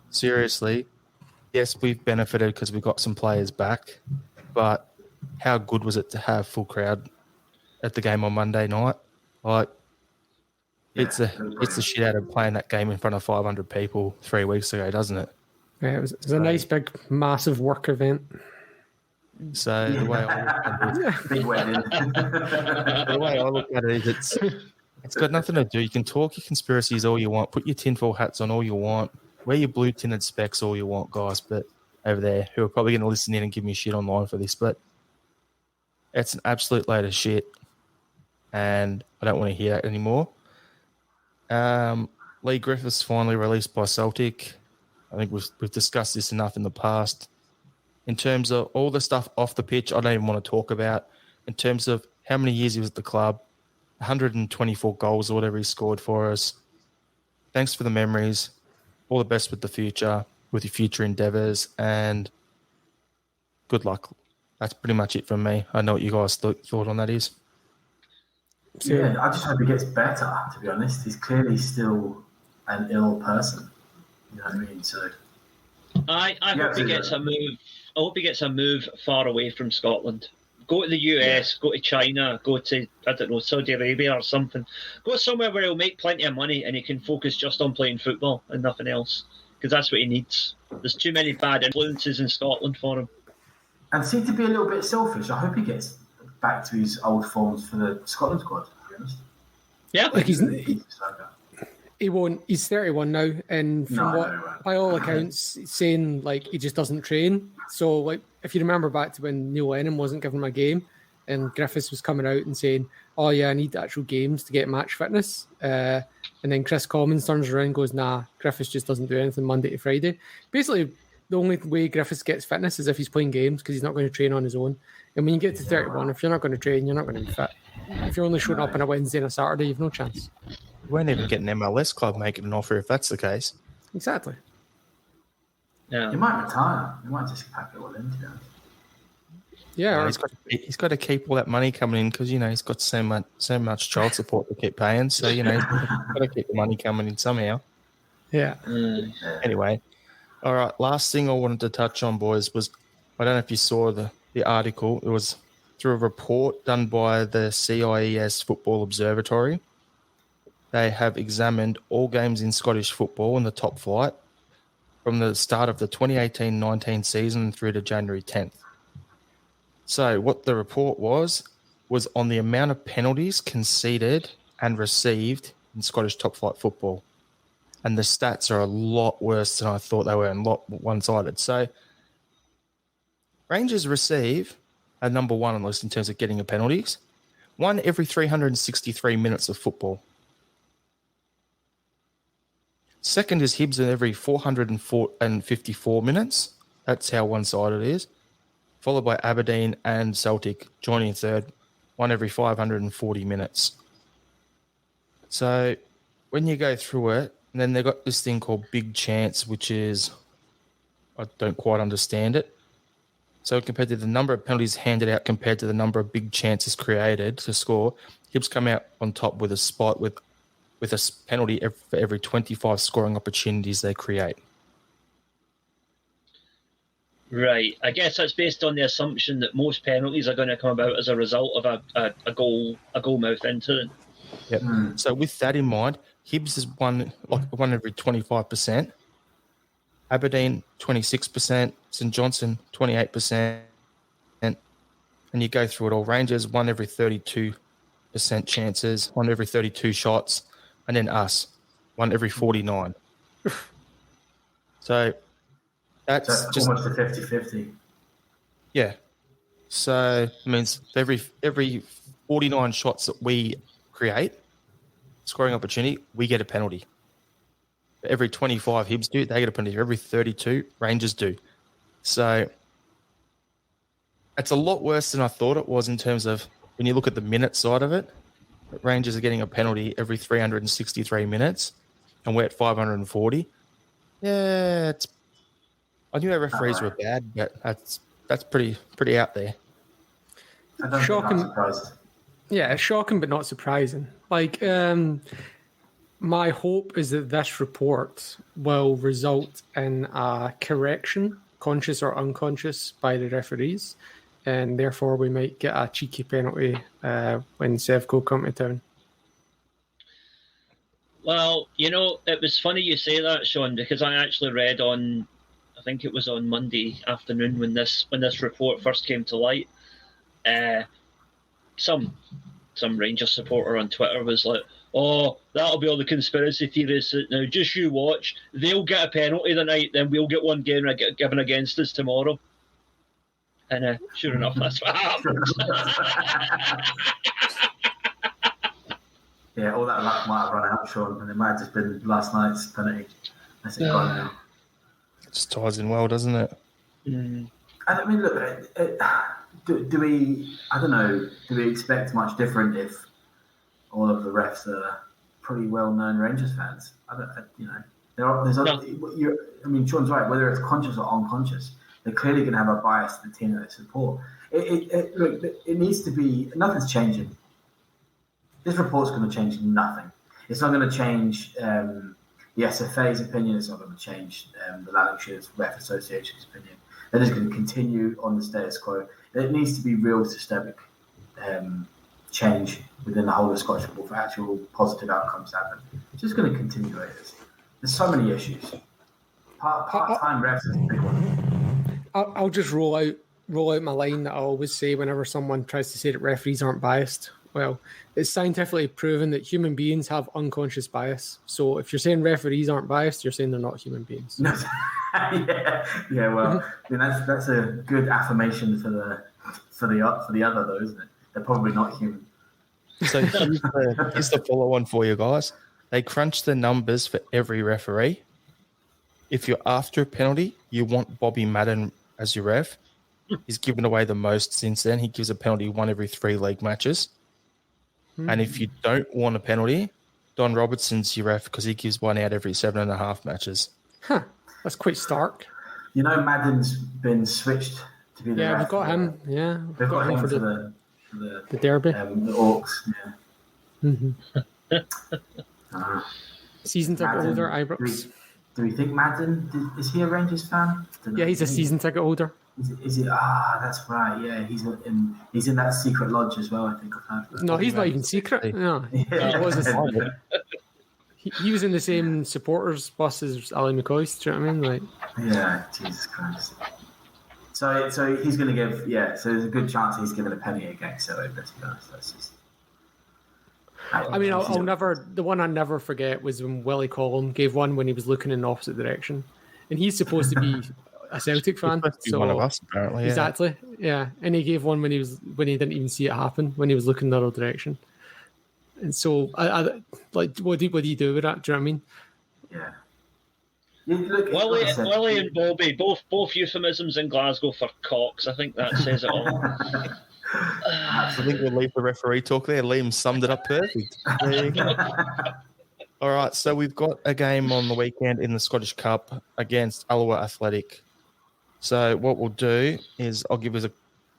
Seriously, yes, we've benefited because we got some players back, but how good was it to have full crowd at the game on Monday night? It's the shit out of playing that game in front of 500 people 3 weeks ago, doesn't it? Yeah, it was a nice, big, massive work event. So the way I look at it is it's got nothing to do. You can talk your conspiracies all you want, put your tinfoil hats on all you want, wear your blue tinted specs all you want, guys, but over there who are probably going to listen in and give me shit online for this, but it's an absolute load of shit, and I don't want to hear that anymore. Leigh Griffiths finally released by Celtic. I think we've discussed this enough in the past. In terms of all the stuff off the pitch, I don't even want to talk about. In terms of how many years he was at the club, 124 goals or whatever he scored for us. Thanks for the memories. All the best with the future, with your future endeavours, and good luck. That's pretty much it from me. I know what you guys thought on that is. Yeah, I just hope he gets better, to be honest. He's clearly still an ill person. You know what I mean? So I hope he gets a move. I hope he gets a move far away from Scotland. Go to the US, go to China, go to, Saudi Arabia or something. Go somewhere where he'll make plenty of money and he can focus just on playing football and nothing else. Because that's what he needs. There's too many bad influences in Scotland for him. And seem to be a little bit selfish. I hope he gets back to his old forms for the Scotland squad, to be honest. Yeah. He won't. He's 31 now, and by all accounts, he's saying he just doesn't train. So if you remember back to when Neil Lennon wasn't given him a game, and Griffiths was coming out and saying, "Oh yeah, I need actual games to get match fitness," and then Chris Commons turns around and goes, "Nah, Griffiths just doesn't do anything Monday to Friday." Basically, the only way Griffiths gets fitness is if he's playing games because he's not going to train on his own. And when you get to 31, if you're not going to train, you're not going to be fit. If you're only showing up on a Wednesday and a Saturday, you've no chance. You won't even get an MLS club making an offer if that's the case. Exactly. Yeah. He might retire. He might just pack it all in, to be honest. Yeah. He's got to keep all that money coming in because, he's got so much child support to keep paying. So, he's got to keep the money coming in somehow. Yeah. Anyway. All right, last thing I wanted to touch on, boys, was I don't know if you saw the article. It was through a report done by the CIES Football Observatory. They have examined all games in Scottish football in the top flight from the start of the 2018-19 season through to January 10th. So what the report was on the amount of penalties conceded and received in Scottish top flight football. And the stats are a lot worse than I thought they were and a lot one-sided. So Rangers receive a number one on the list in terms of getting the penalties. One every 363 minutes of football. Second is Hibs in every 454 minutes. That's how one-sided it is. Followed by Aberdeen and Celtic joining third, one every 540 minutes. So when you go through it, and then they've got this thing called big chance, which is, I don't quite understand it. So compared to the number of penalties handed out compared to the number of big chances created to score, Hibs come out on top with a spot with a penalty for every 25 scoring opportunities they create. Right. I guess that's based on the assumption that most penalties are going to come about as a result of a goal mouth incident. Yep. So with that in mind, Hibs is one every 25%, Aberdeen 26%, St Johnstone 28%, and you go through it all. Rangers one every 32% chances, one every 32 shots, and then us one every 49. So that's just almost a 50-50. Yeah. So it means every 49 shots that we create, scoring opportunity, we get a penalty. For every 25 Hibs do, they get a penalty. For every 32 Rangers do. So it's a lot worse than I thought it was in terms of when you look at the minute side of it. Rangers are getting a penalty every 363 minutes, and we're at 540. Yeah, I knew our referees were bad, but that's pretty out there. Shocking. Yeah, shocking but not surprising. Like, my hope is that this report will result in a correction, conscious or unconscious, by the referees, and therefore we might get a cheeky penalty when Sevco come to town. Well, it was funny you say that, Sean, because I actually read on, I think it was on Monday afternoon when this report first came to light, some Rangers supporter on Twitter was like, "Oh, that'll be all the conspiracy theorists. Now just you watch. They'll get a penalty tonight, then we'll get one given against us tomorrow." And sure enough, that's what happened. Yeah, all that luck might have run out, Sean, and it might have just been last night's penalty. That's it gone now. It just ties in well, doesn't it? And I mean, look, do we? I don't know. Do we expect much different if all of the refs are pretty well-known Rangers fans? Sean's right. Whether it's conscious or unconscious, they're clearly going to have a bias to the team that they support. It needs to be. Nothing's changing. This report's going to change nothing. It's not going to change the SFA's opinion. It's not going to change the Lanarkshire's Ref Association's opinion. They're just going to continue on the status quo. There needs to be real systemic change within the whole of Scottish football for actual positive outcomes to happen. It's just going to continue like this. There's so many issues. Part-time refs is a big one. I'll just roll out my line that I always say whenever someone tries to say that referees aren't biased. Well, it's scientifically proven that human beings have unconscious bias. So if you're saying referees aren't biased, you're saying they're not human beings. Yeah. Well, I mean, that's a good affirmation for the other, though, isn't it? They're probably not human. So here's the follow-on for you guys. They crunch the numbers for every referee. If you're after a penalty, you want Bobby Madden as your ref. He's given away the most since then. He gives a penalty one every 3 league matches. And if you don't want a penalty, Don Robertson's your ref because he gives one out every 7.5 matches. Huh. That's quite stark. Madden's been switched to be the ref. We've got him. Yeah, we've got him for the derby. The Orcs, yeah. Season ticket holder, Ibrox. Do we think Madden, is he a Rangers fan? Yeah, he's a season ticket holder. Is he? That's right. Yeah, he's in that secret lodge as well. I think I've heard. No, he's not even secret. No, yeah. He was in the same supporters bus as Ali McCoist. Do you know what I mean? Like, yeah, Jesus Christ. So he's going to give, so there's a good chance he's given a penny against it, but to be honest, that's just... I mean, I'll never... The one I never forget was when Willie Collum gave one when he was looking in the opposite direction. And he's supposed to be a Celtic fan. So one of us, apparently. Exactly, yeah. And he gave one when he didn't even see it happen, when he was looking the other direction. And so, I like, what do you do with that? Do you know what I mean? Yeah. Willie and Bobby, both euphemisms in Glasgow for cocks. I think that says it all. I think we'll leave the referee talk there. Liam summed it up perfect. There you go. All right, so we've got a game on the weekend in the Scottish Cup against Alloa Athletic. So what we'll do is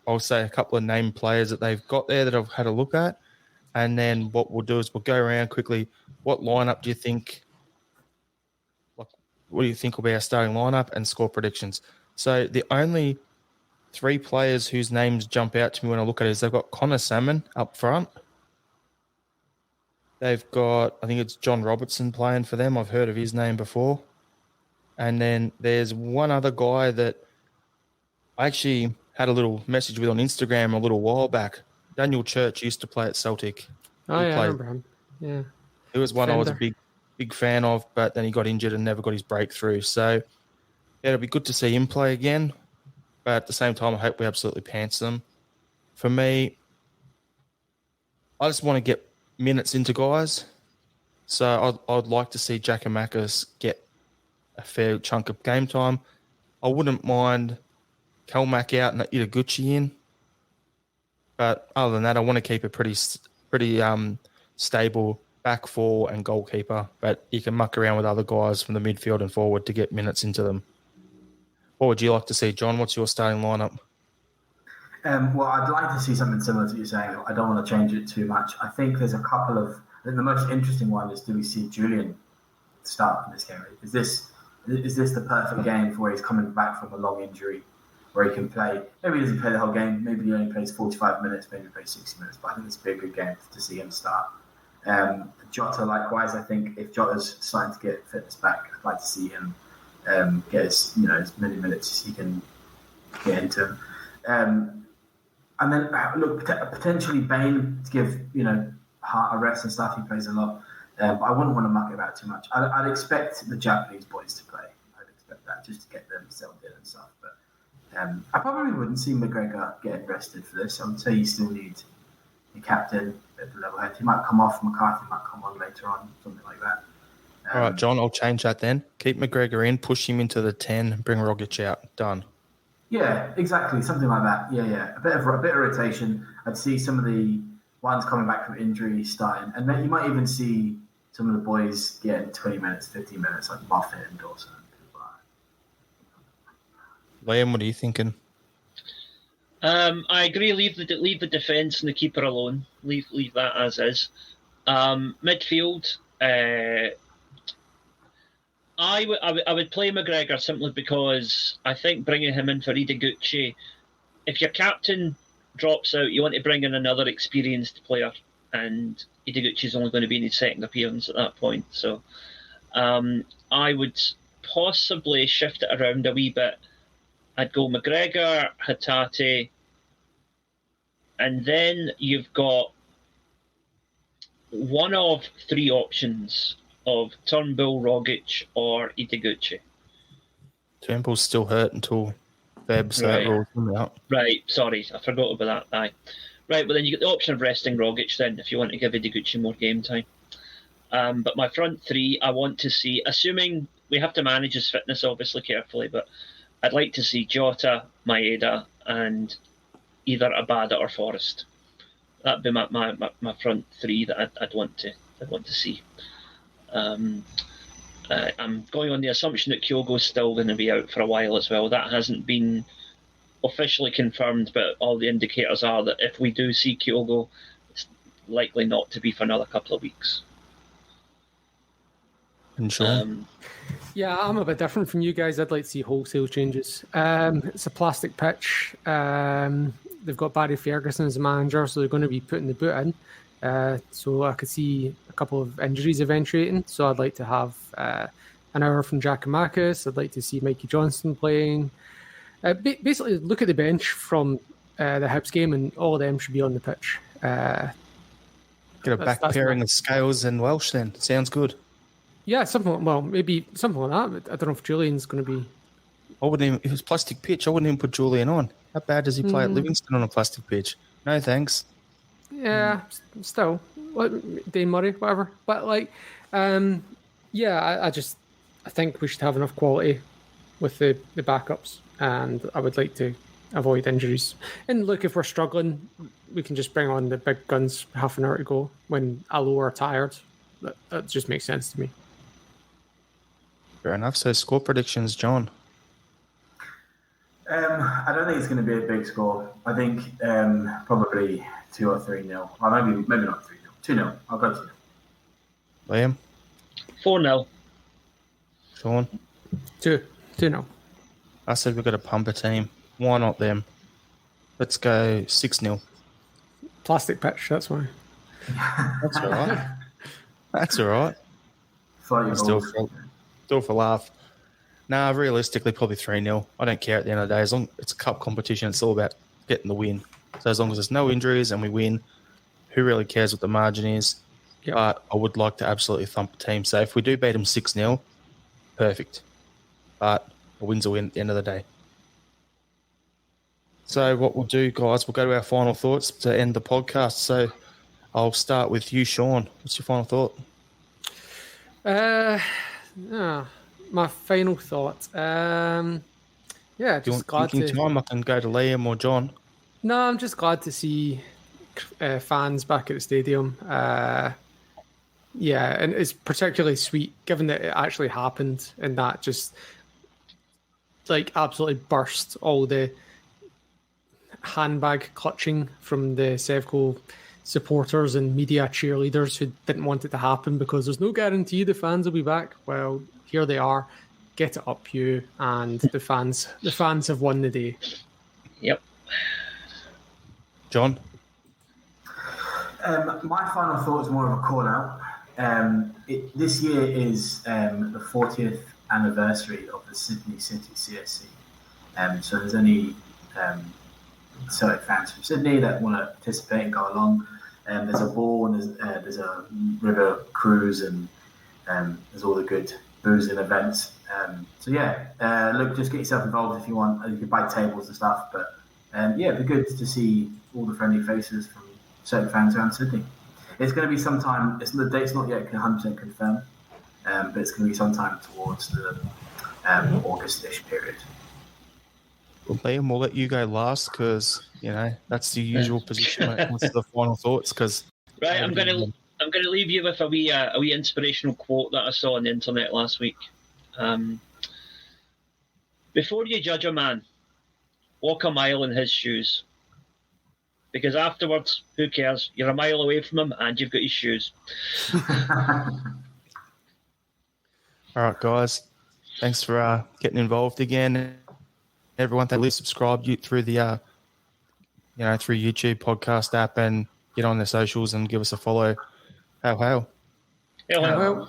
I'll say a couple of named players that they've got there that I've had a look at, and then what we'll do is we'll go around quickly. What lineup do you think? What do you think will be our starting lineup and score predictions? So the only 3 players whose names jump out to me when I look at it is they've got Conor Salmon up front. They've got, I think it's John Robertson playing for them. I've heard of his name before. And then there's one other guy that I actually had a little message with on Instagram a little while back. Daniel Church used to play at Celtic. I remember him. Yeah. He was one I was a big fan of, but then he got injured and never got his breakthrough. So it'll be good to see him play again. But at the same time, I hope we absolutely pants them. For me, I just want to get minutes into guys. So I'd like to see Giakoumakis get a fair chunk of game time. I wouldn't mind Kelmack out and Itaguchi in. But other than that, I want to keep a pretty stable back 4 and goalkeeper. But you can muck around with other guys from the midfield and forward to get minutes into them. What would you like to see, John? What's your starting lineup? Well, I'd like to see something similar to what you're saying. I don't want to change it too much. I think there's a couple of... I think the most interesting one is, do we see Julian start in this game? Is this the perfect game for where he's coming back from a long injury, where he can play? Maybe he doesn't play the whole game. Maybe he only plays 45 minutes. Maybe he plays 60 minutes. But I think this would be a good game to see him start. Jota, likewise. I think if Jota's starting to get fitness back, I'd like to see him get as many minutes as he can get into. And then look, potentially Bain to give Hart a rest and stuff. He plays a lot, but I wouldn't want to muck it about too much. I'd expect the Japanese boys to play. I'd expect that just to get them settled in and stuff. But I probably wouldn't see McGregor getting rested for this. I would say you still need the captain at the level head. He might come off. McCarthy might come on later on, something like that. All right, John, I'll change that then. Keep McGregor in, push him into the 10, bring Rogic out. Done. Yeah, exactly. Something like that. Yeah. A bit of rotation. I'd see some of the ones coming back from injury starting. And then you might even see some of the boys getting 20 minutes, 15 minutes, like Moffat and Dawson. Liam, what are you thinking? I agree. Leave the defence and the keeper alone. Leave that as is. Midfield, I would play McGregor simply because I think bringing him in for Itaguchi, if your captain drops out, you want to bring in another experienced player, and Itaguchi's only going to be in his second appearance at that point. So I would possibly shift it around a wee bit. I'd go McGregor, Hatate, and then you've got one of 3 options of Turnbull, Rogic, or Itaguchi. Turnbull's still hurt until Feb, so that rules him out. Right, sorry, I forgot about that. Aye. Right, well then you get the option of resting Rogic then, if you want to give Itaguchi more game time. But my front 3, I want to see, assuming we have to manage his fitness obviously carefully, but I'd like to see Jota, Maeda, and either Abada or Forrest. That'd be my front 3 that I'd want to see. I'm going on the assumption that Kyogo's still going to be out for a while as well. That hasn't been officially confirmed, but all the indicators are that if we do see Kyogo, it's likely not to be for another couple of weeks. And Sean? Yeah, I'm a bit different from you guys. I'd like to see wholesale changes. It's a plastic pitch. They've got Barry Ferguson as a manager, so they're going to be putting the boot in. So I could see a couple of injuries eventuating. So I'd like to have an hour from Giakoumakis. I'd like to see Mikey Johnston playing. Basically, look at the bench from the Hibs game, and all of them should be on the pitch. Get a back pairing of Scales and Welsh then. Sounds good. Yeah, maybe something like that. But I don't know if Julian's going to be. I wouldn't even, if it was plastic pitch, I wouldn't even put Julian on. How bad does he play at Livingston on a plastic pitch? No thanks. Yeah, still. Dane Murray, whatever. But I think we should have enough quality with the backups, and I would like to avoid injuries. And look, if we're struggling, we can just bring on the big guns half an hour to go when Alloa are tired. That just makes sense to me. Fair enough. So score predictions, John. I don't think it's going to be a big score. I think probably 2 or 3-0. Or maybe not 3-0. 2-0. I'll go 2-0. Liam? 4-0. Sean? 2-0. I said we've got to pump a team. Why not them? Let's go 6-0. Plastic pitch, that's why. That's all right. That's all right. Still for laugh. Nah, realistically, probably 3-0. I don't care at the end of the day. As long as it's a cup competition, it's all about getting the win. So as long as there's no injuries and we win, who really cares what the margin is? Yep. But I would like to absolutely thump the team. So if we do beat them 6-0, perfect. But a win's a win at the end of the day. So what we'll do, guys, we'll go to our final thoughts to end the podcast. So I'll start with you, Sean. What's your final thought? My final thought. Just glad to. Time I can go to Liam or John. No, I'm just glad to see fans back at the stadium. And it's particularly sweet given that it actually happened and that just absolutely burst all the handbag clutching from the Sevco supporters and media cheerleaders who didn't want it to happen because there's no guarantee the fans will be back. Well, here they are. Get it up, you, and the fans have won the day. Yep. John? My final thought is more of a call out. This year is the 40th anniversary of the Sydney City CSC. So there's any Celtic fans from Sydney that want to participate and go along. There's a ball and there's a river cruise and there's all the good booze and events. Look, just get yourself involved if you want. You can buy tables and stuff, but it'd be good to see all the friendly faces from Celtic fans around Sydney. It's going to be sometime. The date's not yet 100% confirmed, but it's going to be sometime towards the August-ish period. Well, Liam, we'll let you go last because that's the usual position when it comes to the final thoughts. Right, I'm going to leave you with a wee inspirational quote that I saw on the internet last week. Before you judge a man, walk a mile in his shoes. Because afterwards, who cares? You're a mile away from him and you've got his shoes. All right, guys. Thanks for getting involved again. Everyone that lives, subscribe through the through YouTube podcast app and get on their socials and give us a follow. How? Hello.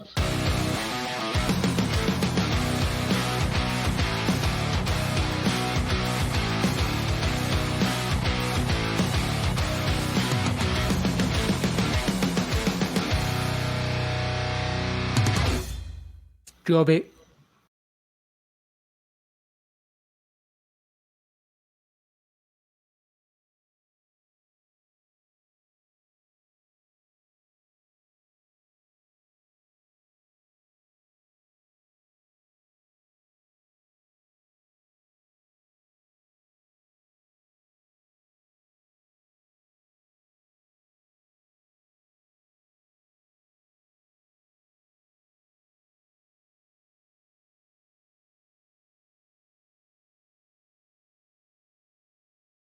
Jobby.